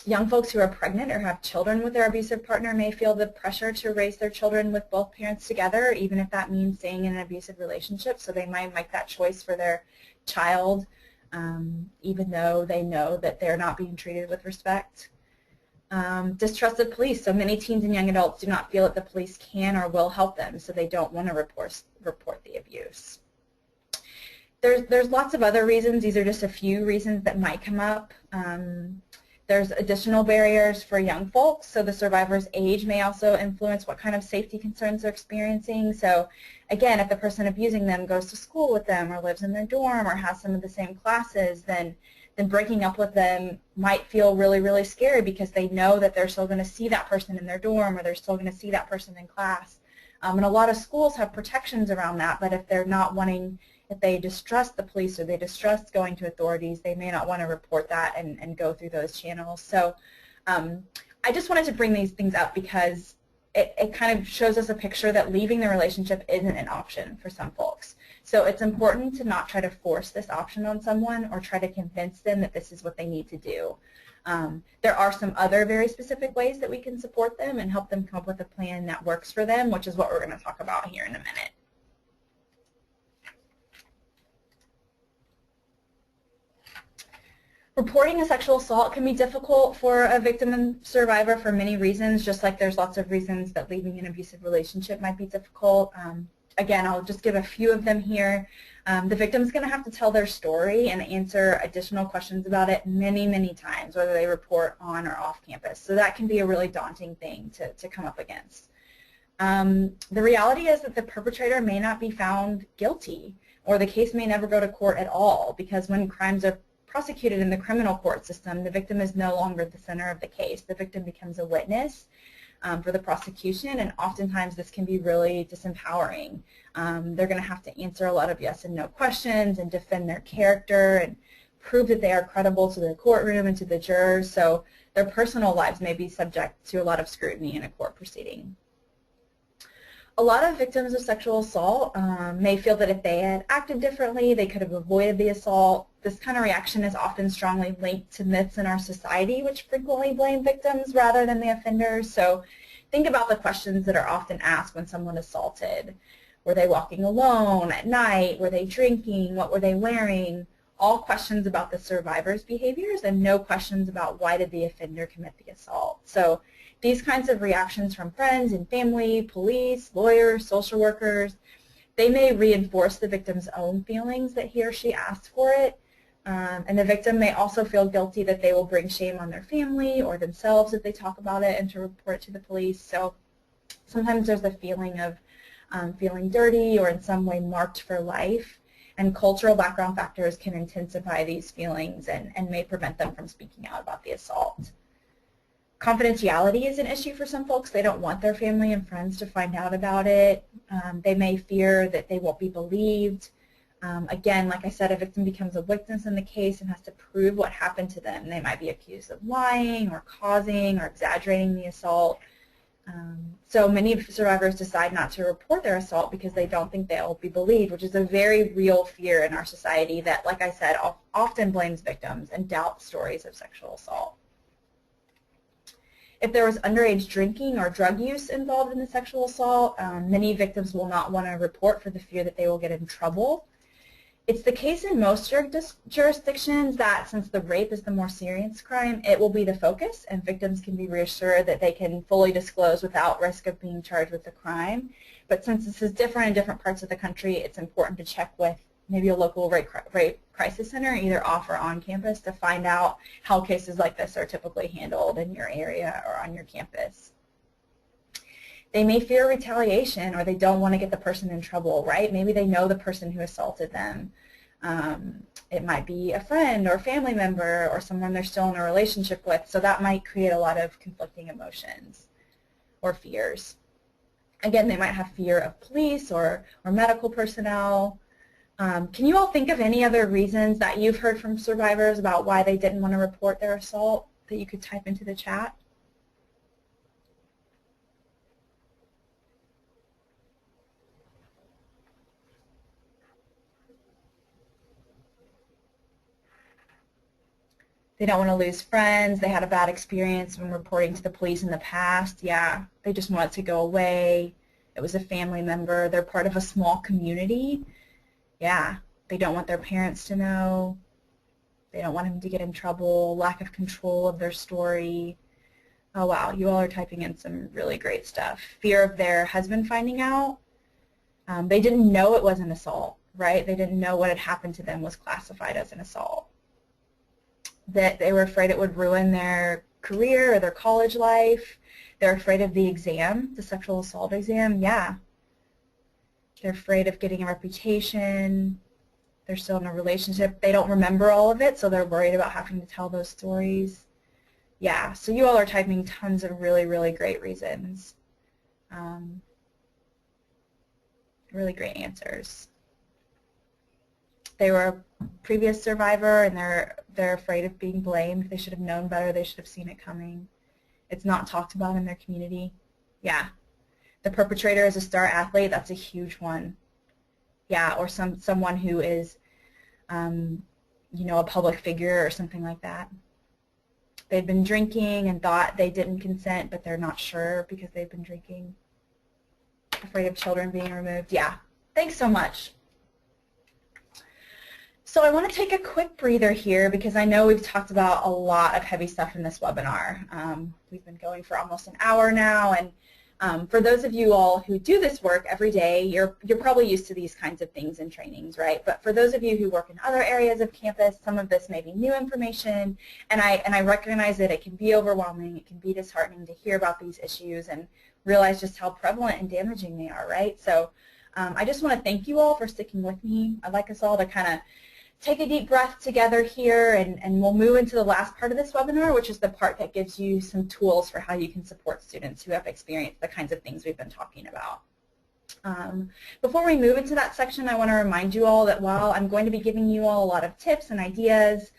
Young folks who are pregnant or have children with their abusive partner may feel the pressure to raise their children with both parents together, even if that means staying in an abusive relationship. So they might make that choice for their child, even though they know that they're not being treated with respect. Distrust of police. So many teens and young adults do not feel that the police can or will help them, so they don't want to report the abuse. There's lots of other reasons. These are just a few reasons that might come up. There's additional barriers for young folks, so the survivor's age may also influence what kind of safety concerns they're experiencing. So again, if the person abusing them goes to school with them or lives in their dorm or has some of the same classes, then breaking up with them might feel really, really scary because they know that they're still going to see that person in their dorm or they're still going to see that person in class. And a lot of schools have protections around that, but if they're not wanting, if they distrust the police or they distrust going to authorities, they may not want to report that and go through those channels. So I just wanted to bring these things up because it kind of shows us a picture that leaving the relationship isn't an option for some folks. So it's important to not try to force this option on someone or try to convince them that this is what they need to do. There are some other very specific ways that we can support them and help them come up with a plan that works for them, which is what we're going to talk about here in a minute. Reporting a sexual assault can be difficult for a victim and survivor for many reasons, just like there's lots of reasons that leaving an abusive relationship might be difficult. Again, I'll just give a few of them here. The victim's going to have to tell their story and answer additional questions about it many, many times, whether they report on or off campus. So that can be a really daunting thing to come up against. The reality is that the perpetrator may not be found guilty, or the case may never go to court at all, because when crimes are prosecuted in the criminal court system, the victim is no longer the center of the case. The victim becomes a witness for the prosecution, and oftentimes this can be really disempowering. They're going to have to answer a lot of yes and no questions and defend their character and prove that they are credible to the courtroom and to the jurors, so their personal lives may be subject to a lot of scrutiny in a court proceeding. a lot of victims of sexual assault may feel that if they had acted differently, they could have avoided the assault. This kind of reaction is often strongly linked to myths in our society, which frequently blame victims rather than the offenders. So think about the questions that are often asked when someone assaulted. Were they walking alone at night? Were they drinking? What were they wearing? All questions about the survivor's behaviors and no questions about why did the offender commit the assault. So these kinds of reactions from friends and family, police, lawyers, social workers, they may reinforce the victim's own feelings that he or she asked for it. And the victim may also feel guilty that they will bring shame on their family or themselves if they talk about it and to report it to the police. So sometimes there's a feeling of feeling dirty or in some way marked for life. And cultural background factors can intensify these feelings and may prevent them from speaking out about the assault. Confidentiality is an issue for some folks. They don't want their family and friends to find out about it. They may fear that they won't be believed. Again, like I said, a victim becomes a witness in the case and has to prove what happened to them. They might be accused of lying or causing or exaggerating the assault. So many survivors decide not to report their assault because they don't think they'll be believed, which is a very real fear in our society that, like I said, often blames victims and doubts stories of sexual assault. If there was underage drinking or drug use involved in the sexual assault, many victims will not want to report for the fear that they will get in trouble. It's the case in most jurisdictions that since the rape is the more serious crime, it will be the focus and victims can be reassured that they can fully disclose without risk of being charged with the crime. But since this is different in different parts of the country, it's important to check with maybe a local rape crisis center, either off or on campus, to find out how cases like this are typically handled in your area or on your campus. They may fear retaliation or they don't want to get the person in trouble, right? Maybe they know the person who assaulted them. It might be a friend or a family member or someone they're still in a relationship with, so that might create a lot of conflicting emotions or fears. Again, they might have fear of police or medical personnel. Can you all think of any other reasons that you've heard from survivors about why they didn't want to report their assault that you could type into the chat? They don't want to lose friends. They had a bad experience when reporting to the police in the past. Yeah, they just want it to go away. It was a family member. They're part of a small community. Yeah, they don't want their parents to know. They don't want him to get in trouble. Lack of control of their story. Oh, wow, you all are typing in some really great stuff. Fear of their husband finding out. They didn't know it was an assault, right? They didn't know what had happened to them was classified as an assault. That they were afraid it would ruin their career or their college life. They're afraid of the exam, the sexual assault exam. Yeah. They're afraid of getting a reputation. They're still in a relationship. They don't remember all of it, so they're worried about having to tell those stories. Yeah, so you all are typing tons of really, really great reasons. Really great answers. They were a previous survivor and they're afraid of being blamed. They should have known better. They should have seen it coming. It's not talked about in their community. Yeah. The perpetrator is a star athlete. That's a huge one. Yeah, or someone who is, you know, a public figure or something like that. They've been drinking and thought they didn't consent, but they're not sure because they've been drinking. Afraid of children being removed. Yeah. Thanks so much. So I want to take a quick breather here because I know we've talked about a lot of heavy stuff in this webinar. We've been going for almost an hour now, and for those of you all who do this work every day, you're probably used to these kinds of things in trainings, right? But for those of you who work in other areas of campus, some of this may be new information, and I recognize that it can be overwhelming, it can be disheartening to hear about these issues and realize just how prevalent and damaging they are, right? So I just want to thank you all for sticking with me. I'd like us all to kind of take a deep breath together here, and we'll move into the last part of this webinar, which is the part that gives you some tools for how you can support students who have experienced the kinds of things we've been talking about. Before we move into that section, I want to remind you all that while I'm going to be giving you all a lot of tips and ideas,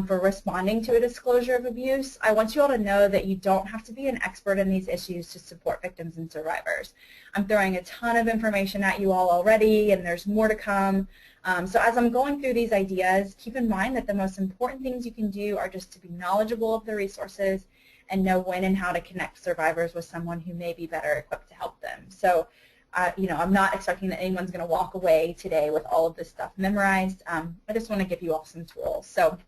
for responding to a disclosure of abuse. I want you all to know that you don't have to be an expert in these issues to support victims and survivors. I'm throwing a ton of information at you all already, and there's more to come. So as I'm going through these ideas, keep in mind that the most important things you can do are just to be knowledgeable of the resources and know when and how to connect survivors with someone who may be better equipped to help them. So, I'm not expecting that anyone's going to walk away today with all of this stuff memorized. I just want to give you all some tools. So,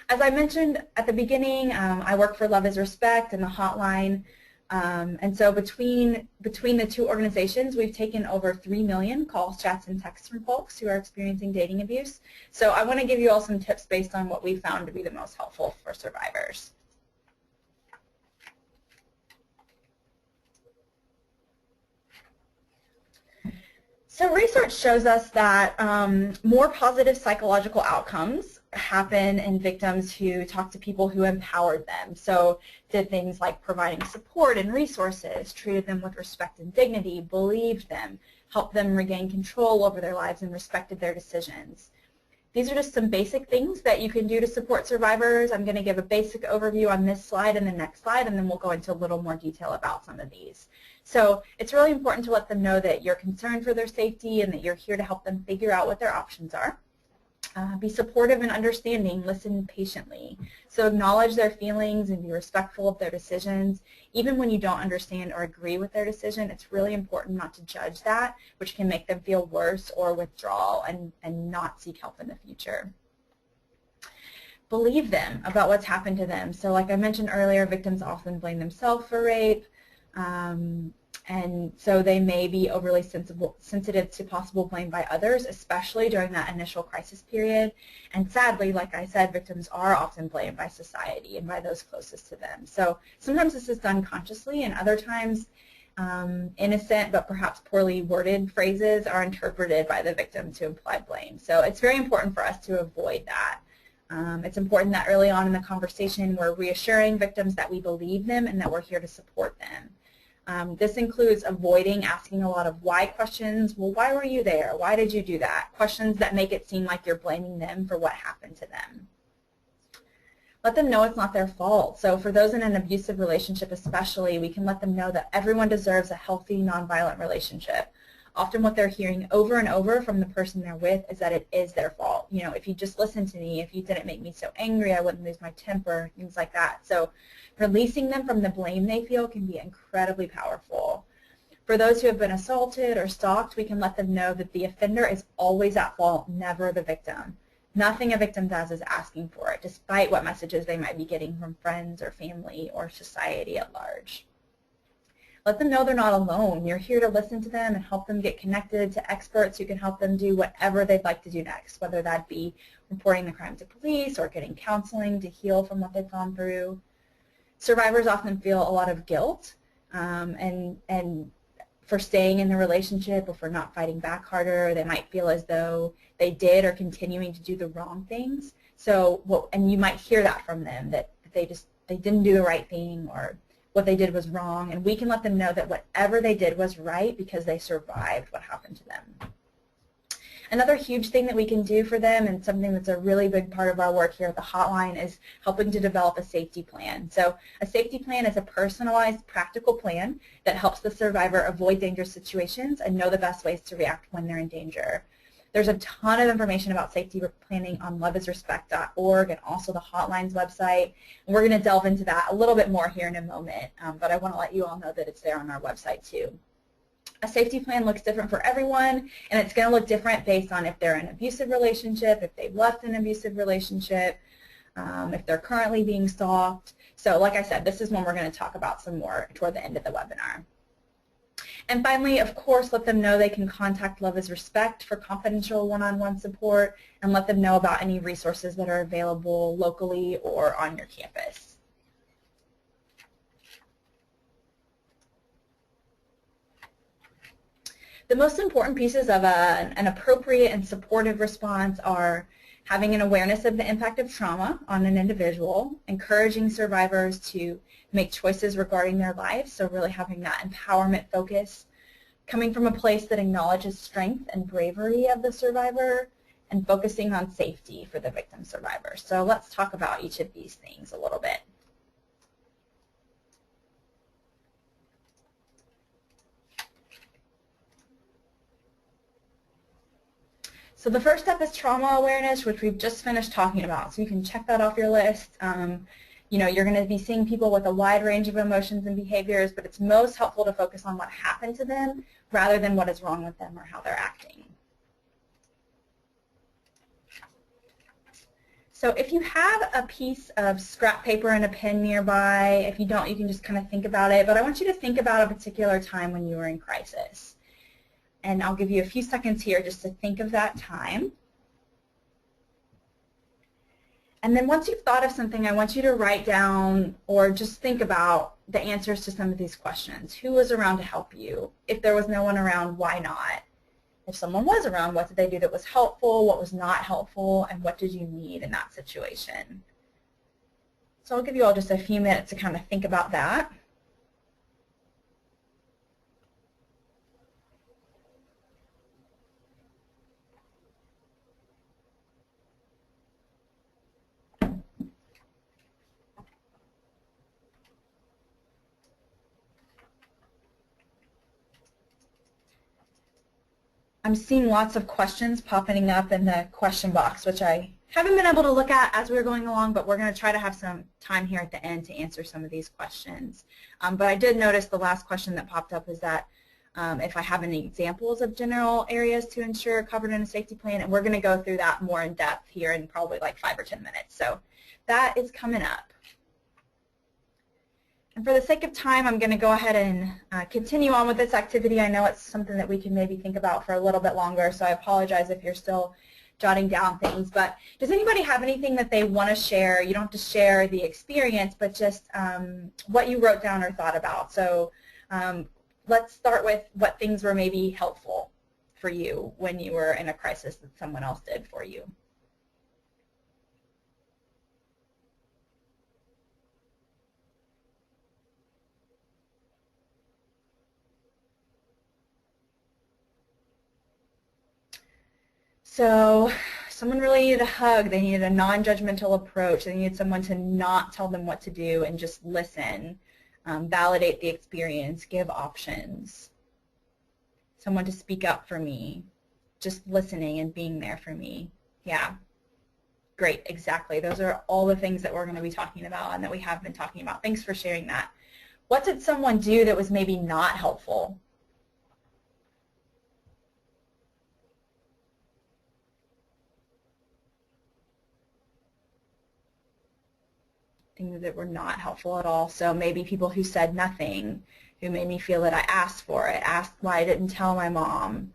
as I mentioned at the beginning, I work for Love is Respect and the hotline. And so between the two organizations, we've taken over 3 million calls, chats, and texts from folks who are experiencing dating abuse. So I want to give you all some tips based on what we found to be the most helpful for survivors. So research shows us that more positive psychological outcomes happen in victims who talk to people who empowered them. So did things like providing support and resources, treated them with respect and dignity, believed them, helped them regain control over their lives, and respected their decisions. These are just some basic things that you can do to support survivors. I'm going to give a basic overview on this slide and the next slide, and then we'll go into a little more detail about some of these. So it's really important to let them know that you're concerned for their safety and that you're here to help them figure out what their options are. Be supportive and understanding, listen patiently. So acknowledge their feelings and be respectful of their decisions. Even when you don't understand or agree with their decision, it's really important not to judge that, which can make them feel worse or withdraw and not seek help in the future. Believe them about what's happened to them. So like I mentioned earlier, victims often blame themselves for rape. And so they may be overly sensitive to possible blame by others, especially during that initial crisis period. And sadly, like I said, victims are often blamed by society and by those closest to them. So sometimes this is done consciously, and other times innocent but perhaps poorly worded phrases are interpreted by the victim to imply blame. So it's very important for us to avoid that. It's important that early on in the conversation we're reassuring victims that we believe them and that we're here to support them. This includes avoiding asking a lot of why questions. Well, why were you there? Why did you do that? Questions that make it seem like you're blaming them for what happened to them. Let them know it's not their fault. So for those in an abusive relationship especially, we can let them know that everyone deserves a healthy, nonviolent relationship. Often what they're hearing over and over from the person they're with is that it is their fault. You know, if you just listened to me, if you didn't make me so angry, I wouldn't lose my temper, things like that. So releasing them from the blame they feel can be incredibly powerful. For those who have been assaulted or stalked, we can let them know that the offender is always at fault, never the victim. Nothing a victim does is asking for it, despite what messages they might be getting from friends or family or society at large. Let them know they're not alone. You're here to listen to them and help them get connected to experts who can help them do whatever they'd like to do next, whether that be reporting the crime to police or getting counseling to heal from what they've gone through. Survivors often feel a lot of guilt and for staying in the relationship or for not fighting back harder. They might feel as though they did or continuing to do the wrong things. So, and you might hear that from them, that they didn't do the right thing or what they did was wrong, and we can let them know that whatever they did was right because they survived what happened to them. Another huge thing that we can do for them, and something that's a really big part of our work here at the hotline, is helping to develop a safety plan. So a safety plan is a personalized, practical plan that helps the survivor avoid dangerous situations and know the best ways to react when they're in danger. There's a ton of information about safety planning on loveisrespect.org and also the hotline's website. And we're going to delve into that a little bit more here in a moment, but I want to let you all know that it's there on our website too. A safety plan looks different for everyone, and it's going to look different based on if they're in an abusive relationship, if they've left an abusive relationship, if they're currently being stalked. So like I said, this is one we're going to talk about some more toward the end of the webinar. And finally, of course, let them know they can contact Love is Respect for confidential one-on-one support, and let them know about any resources that are available locally or on your campus. The most important pieces of an appropriate and supportive response are having an awareness of the impact of trauma on an individual, encouraging survivors to make choices regarding their lives, so really having that empowerment focus, coming from a place that acknowledges strength and bravery of the survivor, and focusing on safety for the victim survivor. So let's talk about each of these things a little bit. So the first step is trauma awareness, which we've just finished talking about. So you can check that off your list. You know, you're going to be seeing people with a wide range of emotions and behaviors, but it's most helpful to focus on what happened to them rather than what is wrong with them or how they're acting. So if you have a piece of scrap paper and a pen nearby, if you don't, you can just kind of think about it. But I want you to think about a particular time when you were in crisis. And I'll give you a few seconds here just to think of that time. And then once you've thought of something, I want you to write down or just think about the answers to some of these questions. Who was around to help you? If there was no one around, why not? If someone was around, what did they do that was helpful? What was not helpful? And what did you need in that situation? So I'll give you all just a few minutes to kind of think about that. I'm seeing lots of questions popping up in the question box, which I haven't been able to look at as we're going along, but we're going to try to have some time here at the end to answer some of these questions. But I did notice the last question that popped up is that if I have any examples of general areas to ensure covered in a safety plan, and we're going to go through that more in depth here in probably like 5 or 10 minutes. So that is coming up. And for the sake of time, I'm going to go ahead and continue on with this activity. I know it's something that we can maybe think about for a little bit longer, so I apologize if you're still jotting down things. But does anybody have anything that they want to share? You don't have to share the experience, but just what you wrote down or thought about. So let's start with what things were maybe helpful for you when you were in a crisis that someone else did for you. So someone really needed a hug. They needed a non-judgmental approach. They needed someone to not tell them what to do and just listen, validate the experience, give options. Someone to speak up for me, just listening and being there for me. Yeah, great, exactly. Those are all the things that we're going to be talking about and that we have been talking about. Thanks for sharing that. What did someone do that was maybe not helpful? Things that were not helpful at all. So maybe people who said nothing, who made me feel that I asked for it, asked why I didn't tell my mom,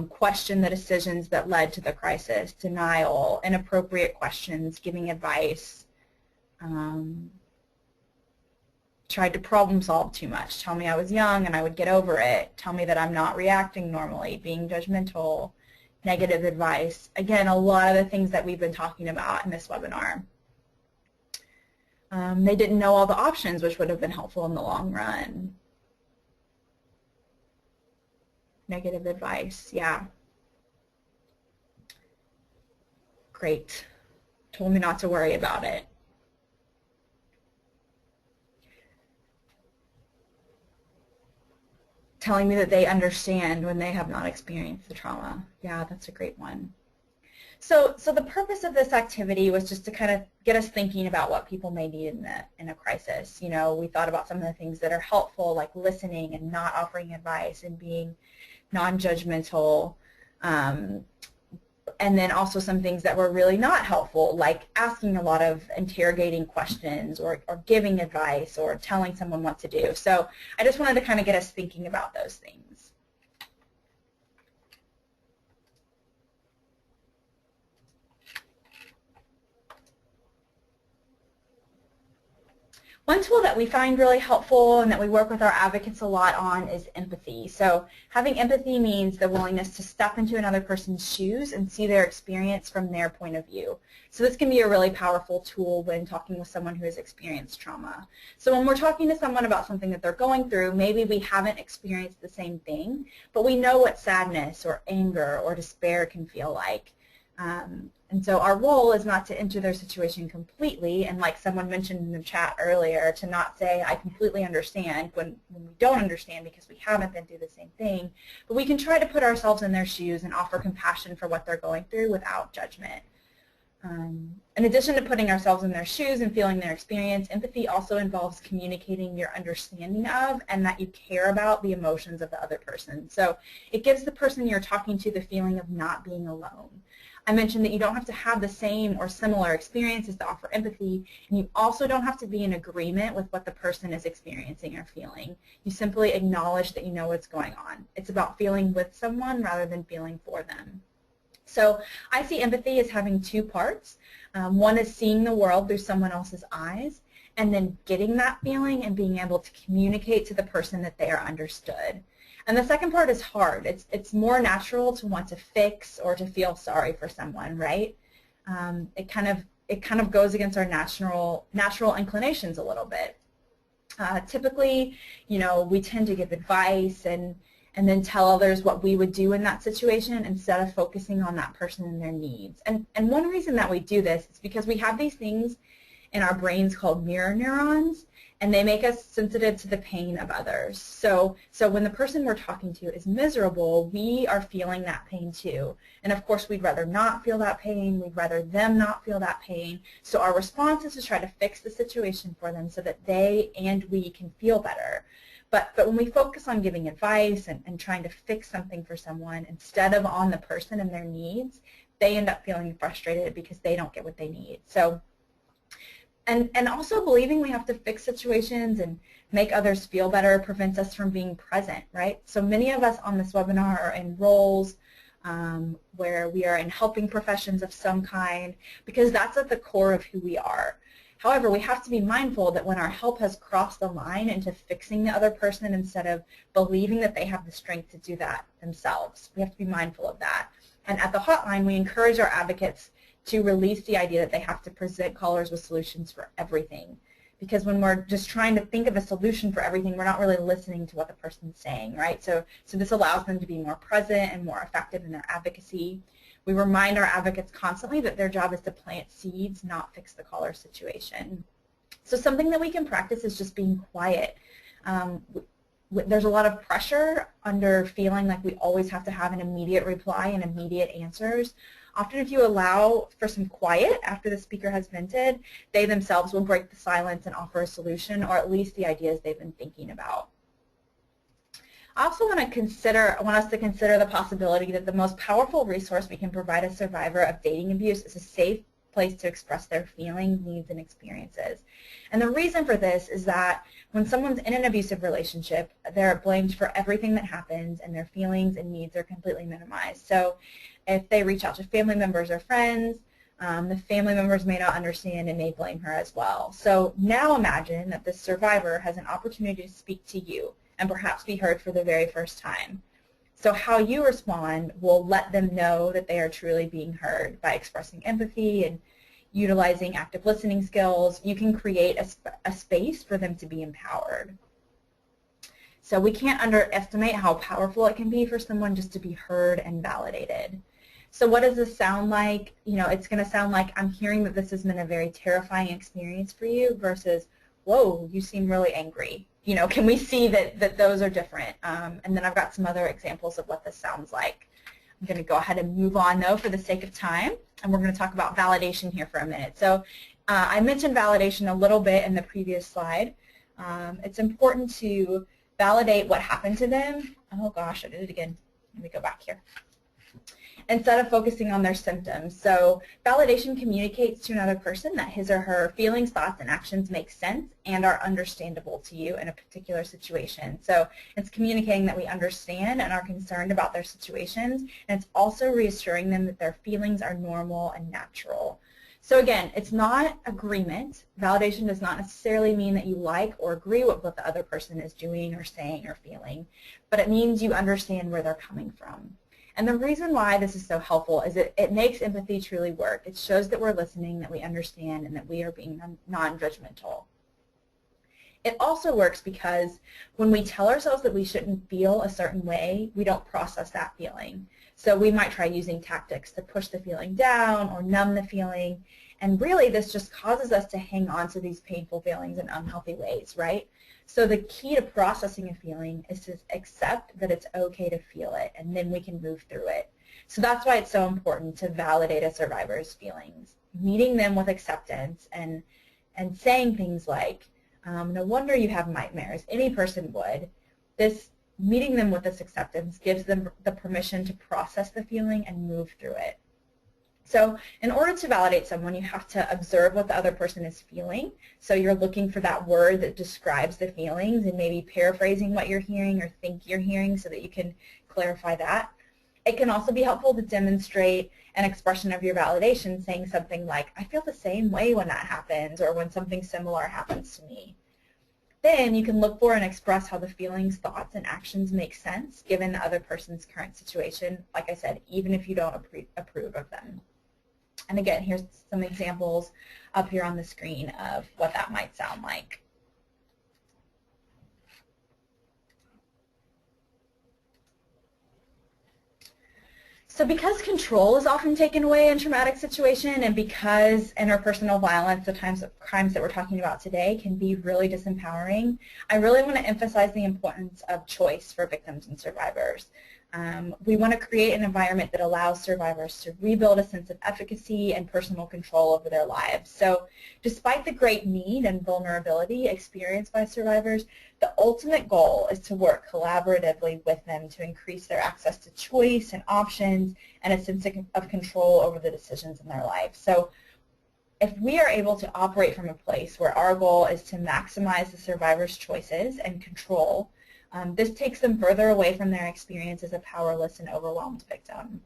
questioned the decisions that led to the crisis, denial, inappropriate questions, giving advice, tried to problem solve too much, tell me I was young and I would get over it, tell me that I'm not reacting normally, being judgmental, negative advice. Again, a lot of the things that we've been talking about in this webinar. They didn't know all the options, which would have been helpful in the long run. Negative advice, yeah. Great. Told me not to worry about it. Telling me that they understand when they have not experienced the trauma. Yeah, that's a great one. So the purpose of this activity was just to kind of get us thinking about what people may need in a crisis. You know, we thought about some of the things that are helpful, like listening and not offering advice and being non-judgmental, and then also some things that were really not helpful, like asking a lot of interrogating questions or giving advice or telling someone what to do. So I just wanted to kind of get us thinking about those things. One tool that we find really helpful and that we work with our advocates a lot on is empathy. So having empathy means the willingness to step into another person's shoes and see their experience from their point of view. So this can be a really powerful tool when talking with someone who has experienced trauma. So when we're talking to someone about something that they're going through, maybe we haven't experienced the same thing, but we know what sadness or anger or despair can feel like. And so our role is not to enter their situation completely, and like someone mentioned in the chat earlier, to not say, I completely understand when we don't understand because we haven't been through the same thing, but we can try to put ourselves in their shoes and offer compassion for what they're going through without judgment. In addition to putting ourselves in their shoes and feeling their experience, empathy also involves communicating your understanding of and that you care about the emotions of the other person. So it gives the person you're talking to the feeling of not being alone. I mentioned that you don't have to have the same or similar experiences to offer empathy, and you also don't have to be in agreement with what the person is experiencing or feeling. You simply acknowledge that you know what's going on. It's about feeling with someone rather than feeling for them. So I see empathy as having two parts. One is seeing the world through someone else's eyes, and then getting that feeling and being able to communicate to the person that they are understood. And the second part is hard. It's more natural to want to fix or to feel sorry for someone, right? It kind of goes against our natural inclinations a little bit. Typically, we tend to give advice and then tell others what we would do in that situation instead of focusing on that person and their needs. And one reason that we do this is because we have these things in our brains called mirror neurons, and they make us sensitive to the pain of others. So when the person we're talking to is miserable, we are feeling that pain too. And of course, we'd rather not feel that pain. We'd rather them not feel that pain. So our response is to try to fix the situation for them so that they and we can feel better. But when we focus on giving advice and trying to fix something for someone instead of on the person and their needs, they end up feeling frustrated because they don't get what they need. So, and also believing we have to fix situations and make others feel better prevents us from being present, right? So many of us on this webinar are in roles where we are in helping professions of some kind because that's at the core of who we are. However, we have to be mindful that when our help has crossed the line into fixing the other person instead of believing that they have the strength to do that themselves, we have to be mindful of that. And at the hotline, we encourage our advocates to release the idea that they have to present callers with solutions for everything. Because when we're just trying to think of a solution for everything, we're not really listening to what the person's saying, right? So this allows them to be more present and more effective in their advocacy. We remind our advocates constantly that their job is to plant seeds, not fix the caller situation. So something that we can practice is just being quiet. There's a lot of pressure under feeling like we always have to have an immediate reply and immediate answers. Often if you allow for some quiet after the speaker has vented, they themselves will break the silence and offer a solution, or at least the ideas they've been thinking about. I also want us to consider the possibility that the most powerful resource we can provide a survivor of dating abuse is a safe place to express their feelings, needs, and experiences. And the reason for this is that when someone's in an abusive relationship, they're blamed for everything that happens, and their feelings and needs are completely minimized. So if they reach out to family members or friends, the family members may not understand and may blame her as well. So now imagine that this survivor has an opportunity to speak to you and perhaps be heard for the very first time. So how you respond will let them know that they are truly being heard by expressing empathy and utilizing active listening skills. You can create a space for them to be empowered. So we can't underestimate how powerful it can be for someone just to be heard and validated. So what does this sound like? It's going to sound like, I'm hearing that this has been a very terrifying experience for you, versus, whoa, you seem really angry. Can we see that those are different? And then I've got some other examples of what this sounds like. I'm going to go ahead and move on, though, for the sake of time, and we're going to talk about validation here for a minute. So I mentioned validation a little bit in the previous slide. It's important to validate what happened to them. Oh, gosh, I did it again. Let me go back here. Instead of focusing on their symptoms. So validation communicates to another person that his or her feelings, thoughts, and actions make sense and are understandable to you in a particular situation. So it's communicating that we understand and are concerned about their situations, and it's also reassuring them that their feelings are normal and natural. So again, it's not agreement. Validation does not necessarily mean that you like or agree with what the other person is doing or saying or feeling, but it means you understand where they're coming from. And the reason why this is so helpful is it makes empathy truly work. It shows that we're listening, that we understand, and that we are being non-judgmental. It also works because when we tell ourselves that we shouldn't feel a certain way, we don't process that feeling. So we might try using tactics to push the feeling down or numb the feeling, and really this just causes us to hang on to these painful feelings in unhealthy ways, right? So the key to processing a feeling is to accept that it's okay to feel it, and then we can move through it. So that's why it's so important to validate a survivor's feelings, meeting them with acceptance and saying things like, no wonder you have nightmares. Any person would. Meeting them with this acceptance gives them the permission to process the feeling and move through it. So in order to validate someone, you have to observe what the other person is feeling. So you're looking for that word that describes the feelings and maybe paraphrasing what you're hearing or think you're hearing so that you can clarify that. It can also be helpful to demonstrate an expression of your validation, saying something like, I feel the same way when that happens, or when something similar happens to me. Then you can look for and express how the feelings, thoughts, and actions make sense given the other person's current situation, like I said, even if you don't approve of them. And again, here's some examples up here on the screen of what that might sound like. So because control is often taken away in traumatic situation, and because interpersonal violence, the types of crimes that we're talking about today, can be really disempowering, I really want to emphasize the importance of choice for victims and survivors. We want to create an environment that allows survivors to rebuild a sense of efficacy and personal control over their lives. So despite the great need and vulnerability experienced by survivors, the ultimate goal is to work collaboratively with them to increase their access to choice and options and a sense of control over the decisions in their life. So if we are able to operate from a place where our goal is to maximize the survivor's choices and control, this takes them further away from their experience as a powerless and overwhelmed victim.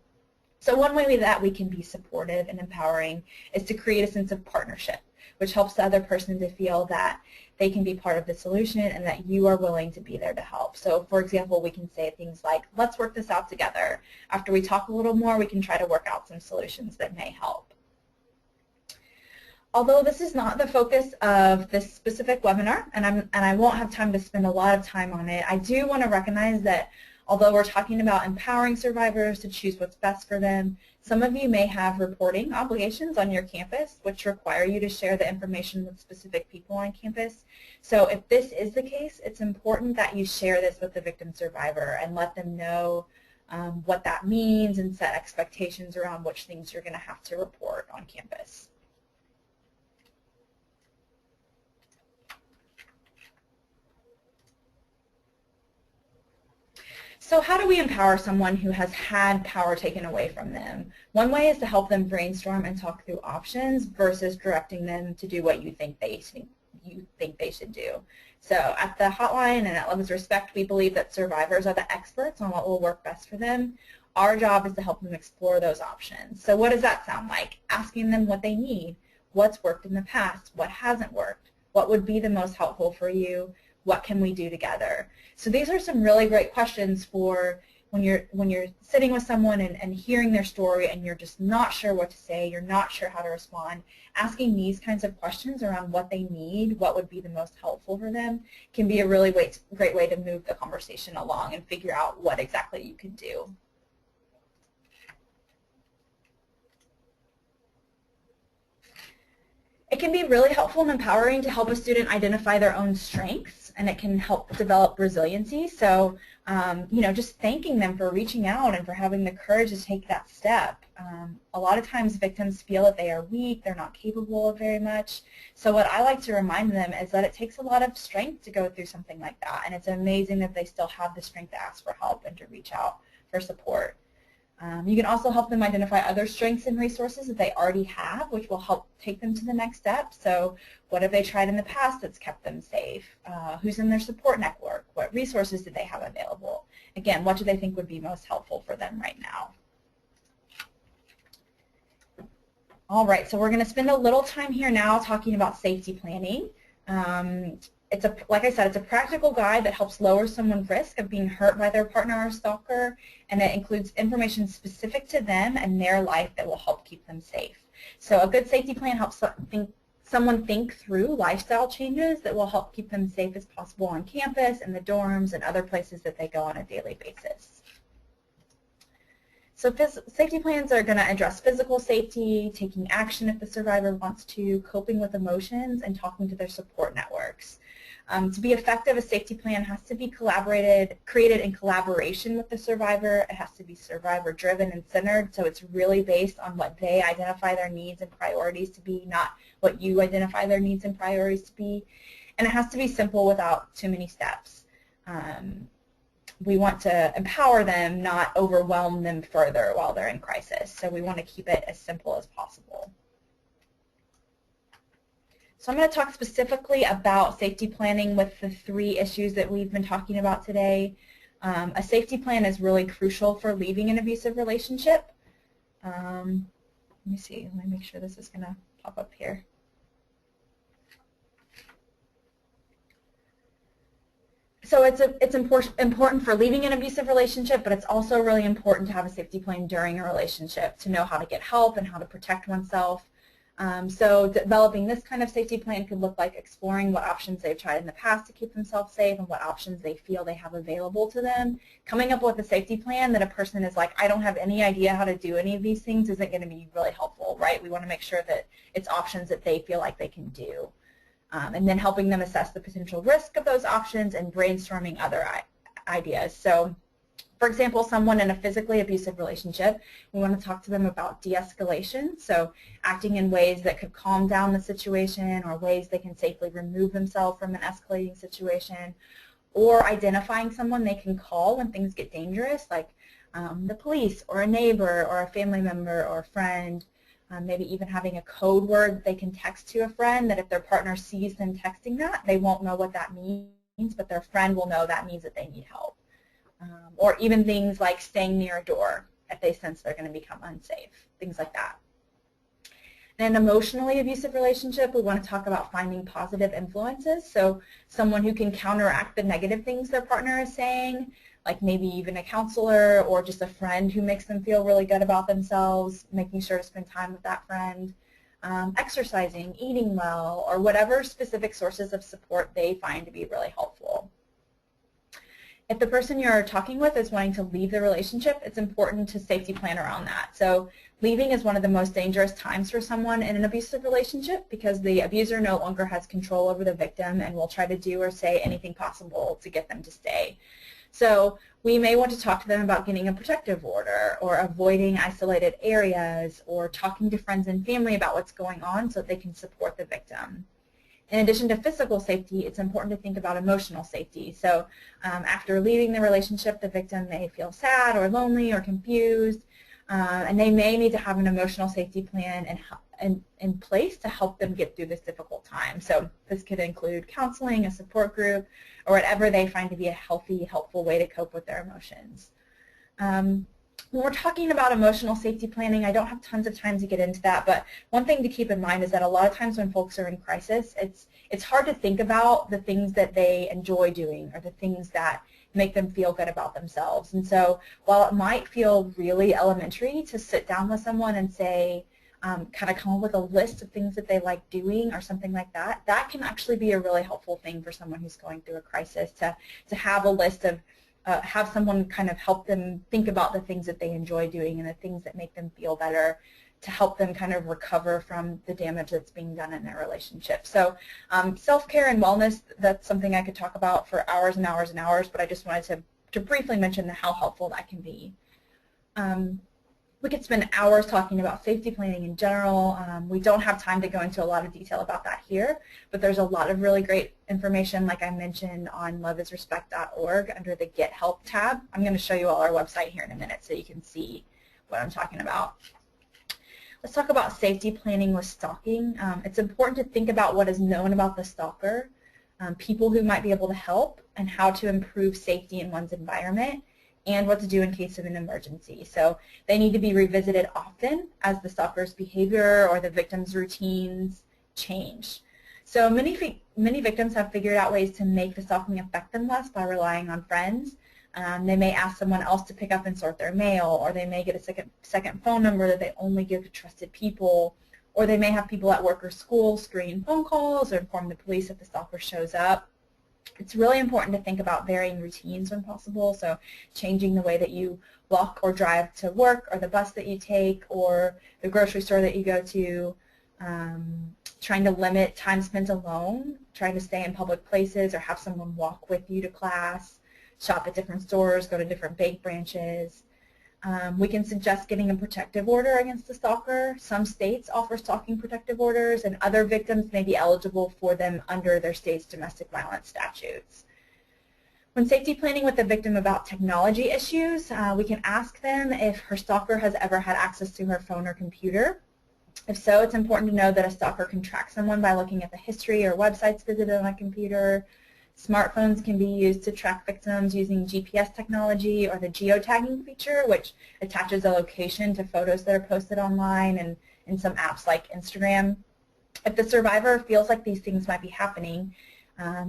So one way that we can be supportive and empowering is to create a sense of partnership, which helps the other person to feel that they can be part of the solution and that you are willing to be there to help. So for example, we can say things like, let's work this out together. After we talk a little more, we can try to work out some solutions that may help. Although this is not the focus of this specific webinar, and I won't have time to spend a lot of time on it, I do want to recognize that although we're talking about empowering survivors to choose what's best for them, some of you may have reporting obligations on your campus which require you to share the information with specific people on campus. So if this is the case, it's important that you share this with the victim survivor and let them know what that means and set expectations around which things you're going to have to report on campus. So how do we empower someone who has had power taken away from them? One way is to help them brainstorm and talk through options versus directing them to do what you think they should do. So at the hotline and at Love is Respect, we believe that survivors are the experts on what will work best for them. Our job is to help them explore those options. So what does that sound like? Asking them what they need, what's worked in the past, what hasn't worked, what would be the most helpful for you, what can we do together? So these are some really great questions for when you're sitting with someone and hearing their story and you're just not sure what to say, you're not sure how to respond. Asking these kinds of questions around what they need, what would be the most helpful for them, can be a really great way to move the conversation along and figure out what exactly you can do. It can be really helpful and empowering to help a student identify their own strengths, and it can help develop resiliency. So, just thanking them for reaching out and for having the courage to take that step. A lot of times victims feel that they are weak, they're not capable of very much. So what I like to remind them is that it takes a lot of strength to go through something like that, and it's amazing that they still have the strength to ask for help and to reach out for support. You can also help them identify other strengths and resources that they already have, which will help take them to the next step. So what have they tried in the past that's kept them safe? Who's in their support network? What resources do they have available? Again, what do they think would be most helpful for them right now? All right, so we're going to spend a little time here now talking about safety planning. Like I said, it's a practical guide that helps lower someone's risk of being hurt by their partner or stalker, and it includes information specific to them and their life that will help keep them safe. So a good safety plan helps someone think through lifestyle changes that will help keep them safe as possible on campus, in the dorms, and other places that they go on a daily basis. So safety plans are going to address physical safety, taking action if the survivor wants to, coping with emotions, and talking to their support networks. To be effective, a safety plan has to be created in collaboration with the survivor. It has to be survivor-driven and centered, so it's really based on what they identify their needs and priorities to be, not what you identify their needs and priorities to be. And it has to be simple without too many steps. We want to empower them, not overwhelm them further while they're in crisis. So we want to keep it as simple as possible. So I'm going to talk specifically about safety planning with the 3 issues that we've been talking about today. A safety plan is really crucial for leaving an abusive relationship. Let me see. Let me make sure this is going to pop up here. So it's important for leaving an abusive relationship, but it's also really important to have a safety plan during a relationship to know how to get help and how to protect oneself. So developing this kind of safety plan could look like exploring what options they've tried in the past to keep themselves safe and what options they feel they have available to them. Coming up with a safety plan that a person is like, I don't have any idea how to do any of these things isn't going to be really helpful, right? We want to make sure that it's options that they feel like they can do. And then helping them assess the potential risk of those options and brainstorming other ideas. So, for example, someone in a physically abusive relationship, we want to talk to them about de-escalation, so acting in ways that could calm down the situation or ways they can safely remove themselves from an escalating situation, or identifying someone they can call when things get dangerous, like the police or a neighbor or a family member or a friend. Maybe even having a code word they can text to a friend that if their partner sees them texting that, they won't know what that means, but their friend will know that means that they need help. Or even things like staying near a door if they sense they're going to become unsafe, things like that. In an emotionally abusive relationship, we want to talk about finding positive influences, so someone who can counteract the negative things their partner is saying, like maybe even a counselor or just a friend who makes them feel really good about themselves, making sure to spend time with that friend, exercising, eating well, or whatever specific sources of support they find to be really helpful. If the person you're talking with is wanting to leave the relationship, it's important to safety plan around that. So leaving is one of the most dangerous times for someone in an abusive relationship because the abuser no longer has control over the victim and will try to do or say anything possible to get them to stay. So we may want to talk to them about getting a protective order or avoiding isolated areas or talking to friends and family about what's going on so that they can support the victim. In addition to physical safety, it's important to think about emotional safety. So after leaving the relationship, the victim may feel sad or lonely or confused, and they may need to have an emotional safety plan in place to help them get through this difficult time. So this could include counseling, a support group, or whatever they find to be a healthy, helpful way to cope with their emotions. When we're talking about emotional safety planning, I don't have tons of time to get into that, but one thing to keep in mind is that a lot of times when folks are in crisis, it's hard to think about the things that they enjoy doing or the things that make them feel good about themselves. And so while it might feel really elementary to sit down with someone and say, kind of come up with a list of things that they like doing or something like that, that can actually be a really helpful thing for someone who's going through a crisis, to have a list of have someone kind of help them think about the things that they enjoy doing and the things that make them feel better to help them kind of recover from the damage that's being done in their relationship. So self-care and wellness, that's something I could talk about for hours and hours and hours, but I just wanted to briefly mention how helpful that can be. We could spend hours talking about safety planning in general. We don't have time to go into a lot of detail about that here, but there's a lot of really great information, like I mentioned, on loveisrespect.org under the Get Help tab. I'm going to show you all our website here in a minute so you can see what I'm talking about. Let's talk about safety planning with stalking. It's important to think about what is known about the stalker, people who might be able to help, and how to improve safety in one's environment, and what to do in case of an emergency. So they need to be revisited often as the stalker's behavior or the victim's routines change. So many victims have figured out ways to make the stalking affect them less by relying on friends. They may ask someone else to pick up and sort their mail, or they may get a second phone number that they only give to trusted people, or they may have people at work or school screen phone calls or inform the police if the stalker shows up. It's really important to think about varying routines when possible, so changing the way that you walk or drive to work, or the bus that you take, or the grocery store that you go to, trying to limit time spent alone, trying to stay in public places or have someone walk with you to class, shop at different stores, go to different bank branches. We can suggest getting a protective order against the stalker. Some states offer stalking protective orders, and other victims may be eligible for them under their state's domestic violence statutes. When safety planning with the victim about technology issues, we can ask them if her stalker has ever had access to her phone or computer. If so, it's important to know that a stalker can track someone by looking at the history or websites visited on a computer. Smartphones can be used to track victims using GPS technology or the geotagging feature, which attaches a location to photos that are posted online and in some apps like Instagram. If the survivor feels like these things might be happening,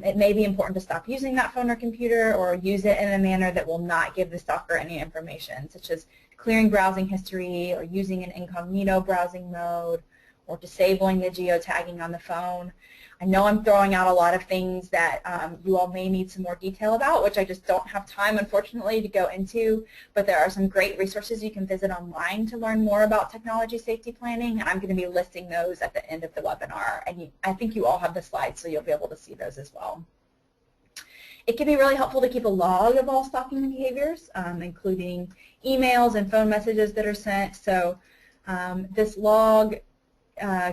it may be important to stop using that phone or computer, or use it in a manner that will not give the stalker any information, such as clearing browsing history, or using an incognito browsing mode, or disabling the geotagging on the phone. I know I'm throwing out a lot of things that you all may need some more detail about, which I just don't have time, unfortunately, to go into, but there are some great resources you can visit online to learn more about technology safety planning, and I'm going to be listing those at the end of the webinar, and I think you all have the slides, so you'll be able to see those as well. It can be really helpful to keep a log of all stalking behaviors, including emails and phone messages that are sent, so this log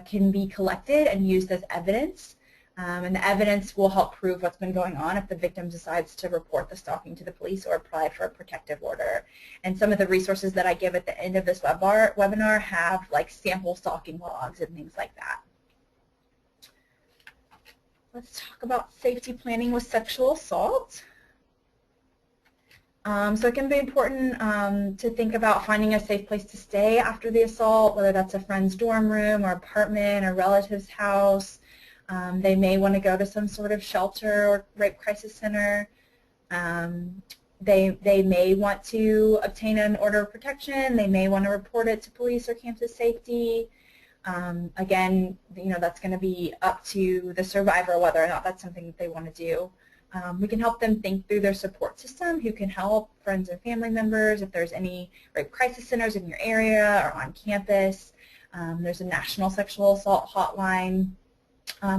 can be collected and used as evidence, and the evidence will help prove what's been going on if the victim decides to report the stalking to the police or apply for a protective order. And some of the resources that I give at the end of this webinar have like sample stalking logs and things like that. Let's talk about safety planning with sexual assault. So it can be important to think about finding a safe place to stay after the assault, whether that's a friend's dorm room or apartment or relative's house. They may want to go to some sort of shelter or rape crisis center. They may want to obtain an order of protection. They may want to report it to police or campus safety. Again, that's going to be up to the survivor whether or not that's something that they want to do. We can help them think through their support system, who can help, friends and family members, if there's any rape crisis centers in your area or on campus. There's a National Sexual Assault Hotline.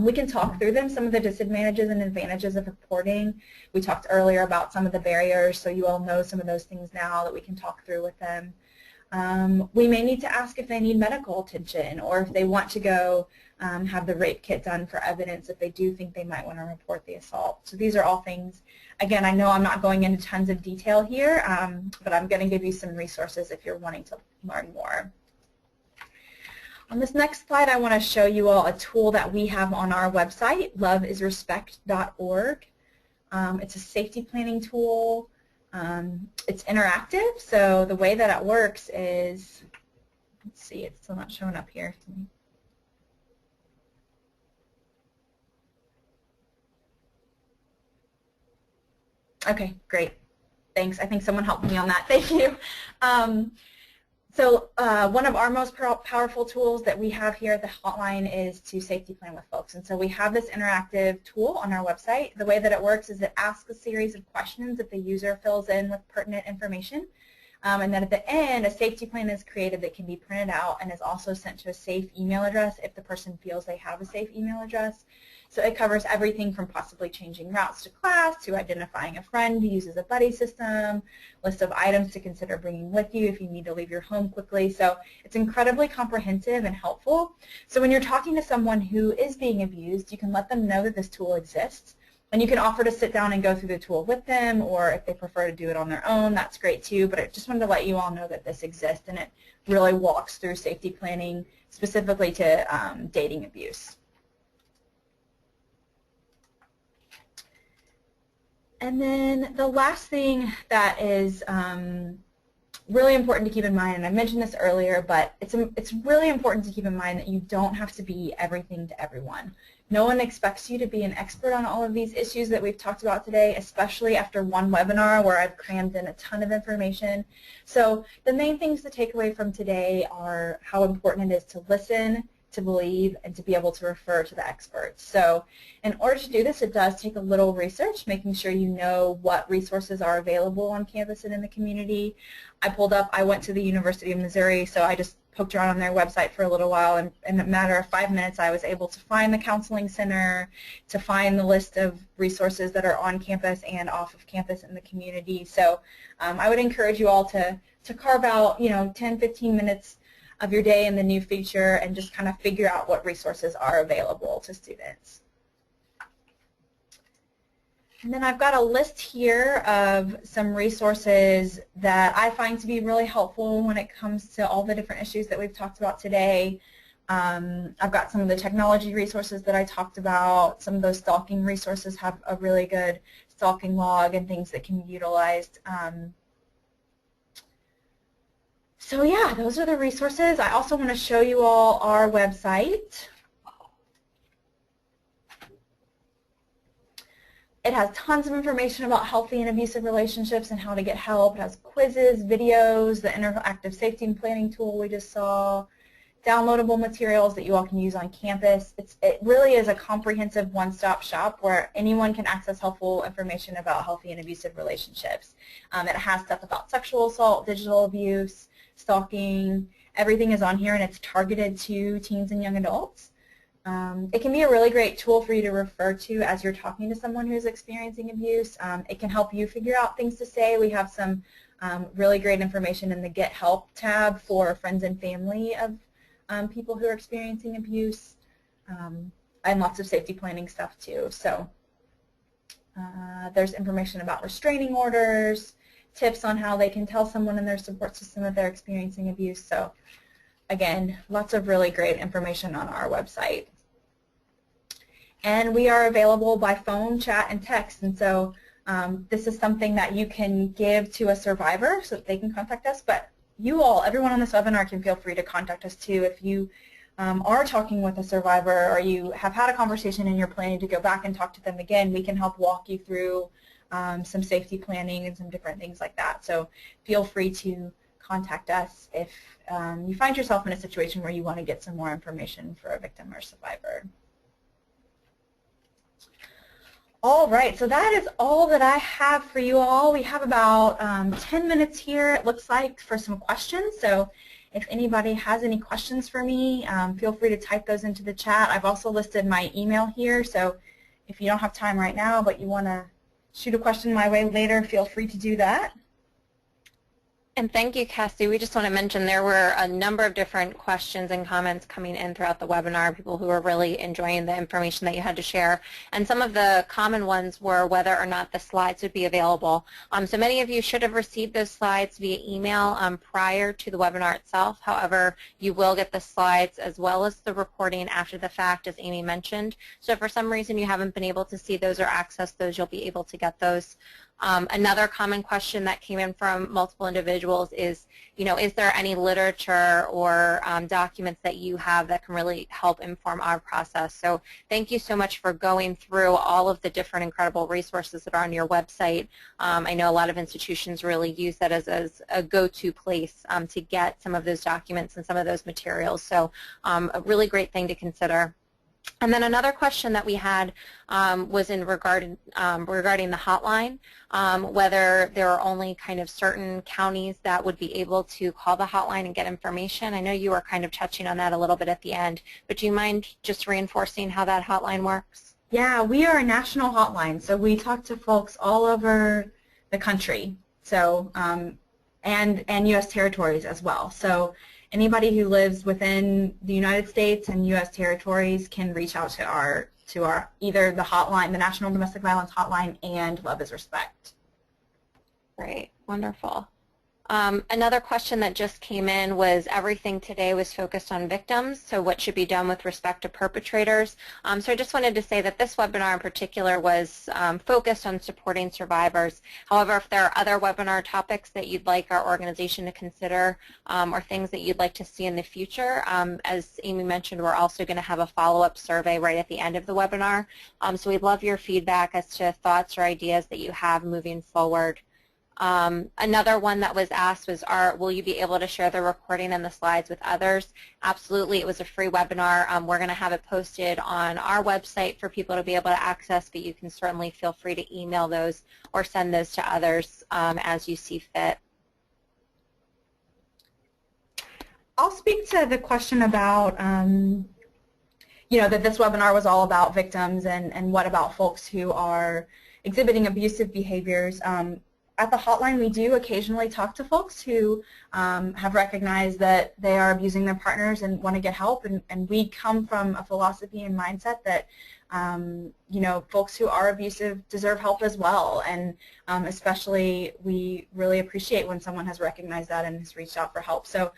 We can talk through them, some of the disadvantages and advantages of reporting. We talked earlier about some of the barriers, so you all know some of those things now that we can talk through with them. We may need to ask if they need medical attention, or if they want to go have the rape kit done for evidence if they do think they might want to report the assault. So these are all things, again, I know I'm not going into tons of detail here, but I'm going to give you some resources if you're wanting to learn more. On this next slide, I want to show you all a tool that we have on our website, loveisrespect.org. It's a safety planning tool. It's interactive, so the way that it works is, let's see, it's still not showing up here. Okay, great. Thanks. I think someone helped me on that. Thank you. So one of our most powerful tools that we have here at the hotline is to safety plan with folks. And so we have this interactive tool on our website. The way that it works is it asks a series of questions that the user fills in with pertinent information. And then at the end, a safety plan is created that can be printed out and is also sent to a safe email address if the person feels they have a safe email address. So it covers everything from possibly changing routes to class to identifying a friend who uses a buddy system, list of items to consider bringing with you if you need to leave your home quickly. So it's incredibly comprehensive and helpful. So when you're talking to someone who is being abused, you can let them know that this tool exists. And you can offer to sit down and go through the tool with them, or if they prefer to do it on their own, that's great too. But I just wanted to let you all know that this exists, and it really walks through safety planning specifically to dating abuse. And then the last thing that is really important to keep in mind, and I mentioned this earlier, but it's really important to keep in mind that you don't have to be everything to everyone. No one expects you to be an expert on all of these issues that we've talked about today, especially after one webinar where I've crammed in a ton of information. So the main things to take away from today are how important it is to listen, to believe and to be able to refer to the experts. So in order to do this, it does take a little research, making sure you know what resources are available on campus and in the community. I went to the University of Missouri, so I just poked around on their website for a little while, and in a matter of 5 minutes I was able to find the counseling center, to find the list of resources that are on campus and off of campus in the community. So I would encourage you all to carve out 10-15 minutes of your day in the new feature and just kind of figure out what resources are available to students. And then I've got a list here of some resources that I find to be really helpful when it comes to all the different issues that we've talked about today. I've got some of the technology resources that I talked about. Some of those stalking resources have a really good stalking log and things that can be utilized. So yeah, those are the resources. I also want to show you all our website. It has tons of information about healthy and abusive relationships and how to get help. It has quizzes, videos, the interactive safety and planning tool we just saw, downloadable materials that you all can use on campus. It really is a comprehensive one-stop shop where anyone can access helpful information about healthy and abusive relationships. It has stuff about sexual assault, digital abuse, stalking. Everything is on here, and it's targeted to teens and young adults. It can be a really great tool for you to refer to as you're talking to someone who's experiencing abuse. It can help you figure out things to say. We have some really great information in the Get Help tab for friends and family of people who are experiencing abuse, and lots of safety planning stuff too. So there's information about restraining orders, tips on how they can tell someone in their support system that they're experiencing abuse. So again, lots of really great information on our website. And we are available by phone, chat, and text. And so this is something that you can give to a survivor so that they can contact us. But you all, everyone on this webinar, can feel free to contact us too if you are talking with a survivor or you have had a conversation and you're planning to go back and talk to them again. We can help walk you through some safety planning and some different things like that. So feel free to contact us if you find yourself in a situation where you want to get some more information for a victim or survivor. All right, so that is all that I have for you all. We have about 10 minutes here, it looks like, for some questions. So if anybody has any questions for me, feel free to type those into the chat. I've also listed my email here, so if you don't have time right now but you want to shoot a question my way later, feel free to do that. And thank you, Cassie. We just want to mention there were a number of different questions and comments coming in throughout the webinar, people who were really enjoying the information that you had to share. And some of the common ones were whether or not the slides would be available. So many of you should have received those slides via email prior to the webinar itself. However, you will get the slides as well as the recording after the fact, as Amy mentioned. So if for some reason you haven't been able to see those or access those, you'll be able to get those. Another common question that came in from multiple individuals is, is there any literature or documents that you have that can really help inform our process? So thank you so much for going through all of the different incredible resources that are on your website. I know a lot of institutions really use that as a go-to place to get some of those documents and some of those materials. So a really great thing to consider. And then another question that we had was regarding the hotline, whether there are only kind of certain counties that would be able to call the hotline and get information. I know you were kind of touching on that a little bit at the end, but do you mind just reinforcing how that hotline works? Yeah, we are a national hotline, so we talk to folks all over the country, so and U.S. territories as well. So anybody who lives within the United States and U.S. territories can reach out to either the hotline, the National Domestic Violence Hotline, and Love is Respect. Great, wonderful. Another question that just came in was everything today was focused on victims, so what should be done with respect to perpetrators. So I just wanted to say that this webinar in particular was focused on supporting survivors. However, if there are other webinar topics that you'd like our organization to consider or things that you'd like to see in the future, as Amy mentioned, we're also going to have a follow-up survey right at the end of the webinar. So we'd love your feedback as to thoughts or ideas that you have moving forward. Another one that was asked was, will you be able to share the recording and the slides with others? Absolutely. It was a free webinar. We're going to have it posted on our website for people to be able to access, but you can certainly feel free to email those or send those to others as you see fit. I'll speak to the question about, that this webinar was all about victims and what about folks who are exhibiting abusive behaviors. At the hotline, we do occasionally talk to folks who have recognized that they are abusing their partners and want to get help, and we come from a philosophy and mindset that folks who are abusive deserve help as well, and especially we really appreciate when someone has recognized that and has reached out for help. So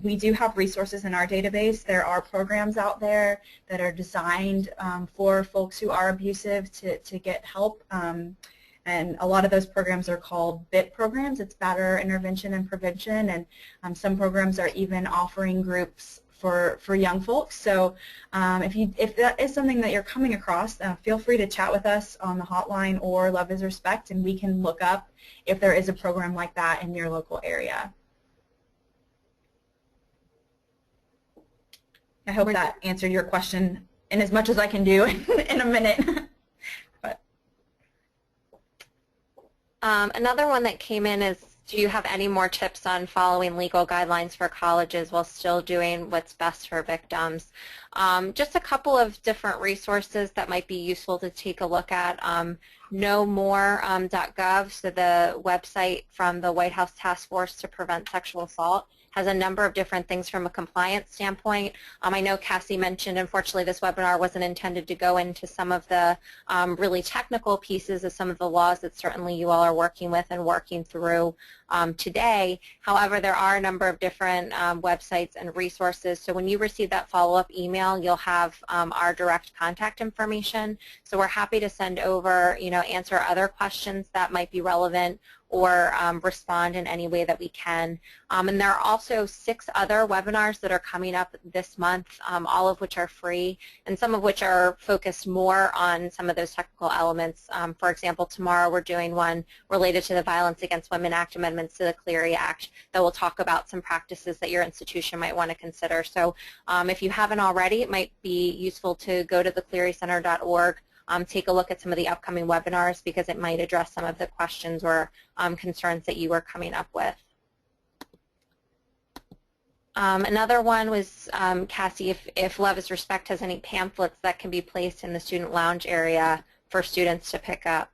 we do have resources in our database. There are programs out there that are designed for folks who are abusive to get help. And a lot of those programs are called BIT programs. It's Batterer Intervention and Prevention, and some programs are even offering groups for young folks. So if that is something that you're coming across, feel free to chat with us on the hotline or Love is Respect, and we can look up if there is a program like that in your local area. I hope that answered your question in as much as I can do in a minute. Another one that came in is, do you have any more tips on following legal guidelines for colleges while still doing what's best for victims? Just a couple of different resources that might be useful to take a look at. KnowMore.gov, so the website from the White House Task Force to Prevent Sexual Assault, has a number of different things from a compliance standpoint. I know Cassie mentioned, unfortunately, this webinar wasn't intended to go into some of the really technical pieces of some of the laws that certainly you all are working with and working through today. However, there are a number of different websites and resources. So when you receive that follow-up email, you'll have our direct contact information. So we're happy to send over, answer other questions that might be relevant or respond in any way that we can. And there are also 6 other webinars that are coming up this month, all of which are free, and some of which are focused more on some of those technical elements. For example, tomorrow we're doing one related to the Violence Against Women Act amendments to the Clery Act that will talk about some practices that your institution might want to consider. So if you haven't already, it might be useful to go to theclerycenter.org. Take a look at some of the upcoming webinars because it might address some of the questions or concerns that you are coming up with. Another one was, Cassie, if Love is Respect has any pamphlets that can be placed in the student lounge area for students to pick up.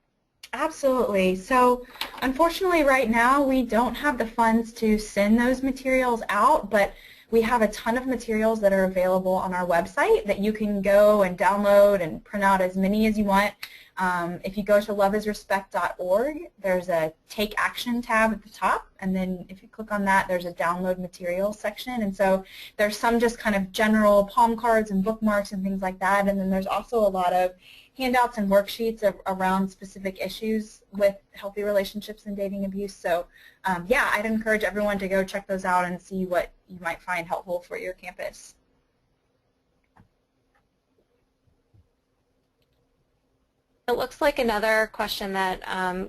Absolutely. So unfortunately right now we don't have the funds to send those materials out, but we have a ton of materials that are available on our website that you can go and download and print out as many as you want. If you go to loveisrespect.org, there's a Take Action tab at the top, and then if you click on that, there's a Download Materials section. And so there's some just kind of general palm cards and bookmarks and things like that, and then there's also a lot of handouts and worksheets around specific issues with healthy relationships and dating abuse. So yeah, I'd encourage everyone to go check those out and see what you might find helpful for your campus. It looks like another question that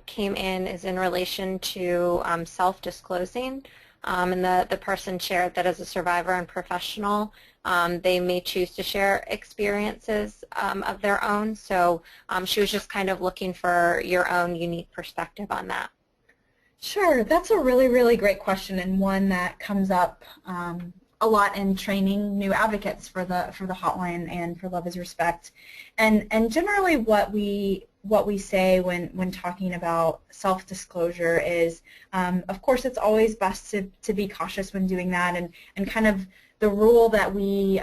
came in is in relation to self-disclosing. And the person shared that as a survivor and professional, they may choose to share experiences of their own. So she was just kind of looking for your own unique perspective on that. Sure, that's a really, really great question, and one that comes up a lot in training new advocates for the hotline and for Love is Respect. And generally what we say when talking about self-disclosure is, of course, it's always best to be cautious when doing that, and kind of the rule that we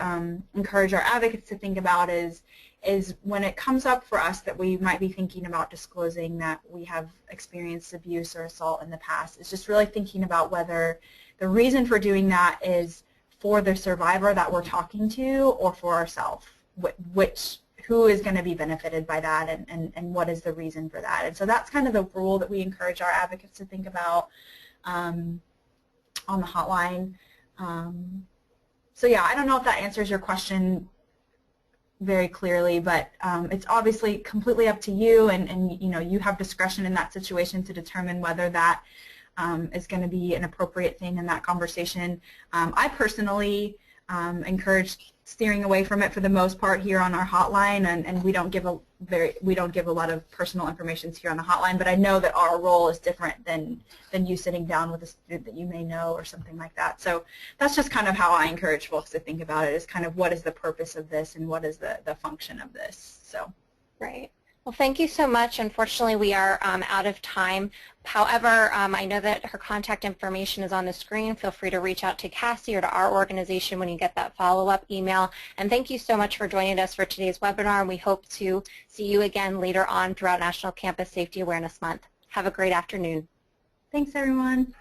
encourage our advocates to think about is when it comes up for us that we might be thinking about disclosing that we have experienced abuse or assault in the past, is just really thinking about whether the reason for doing that is for the survivor that we're talking to or for ourselves, who is going to be benefited by that, and what is the reason for that. And so that's kind of the rule that we encourage our advocates to think about on the hotline. So yeah, I don't know if that answers your question very clearly, but it's obviously completely up to you, and you know, you have discretion in that situation to determine whether that is going to be an appropriate thing in that conversation. I personally encourage steering away from it for the most part here on our hotline, and we don't give a lot of personal information here on the hotline, but I know that our role is different than you sitting down with a student that you may know or something like that. So that's just kind of how I encourage folks to think about it, is kind of what is the purpose of this and what is the function of this. So. Right. Well, thank you so much. Unfortunately, we are out of time. However, I know that her contact information is on the screen. Feel free to reach out to Cassie or to our organization when you get that follow-up email. And thank you so much for joining us for today's webinar. We hope to see you again later on throughout National Campus Safety Awareness Month. Have a great afternoon. Thanks, everyone.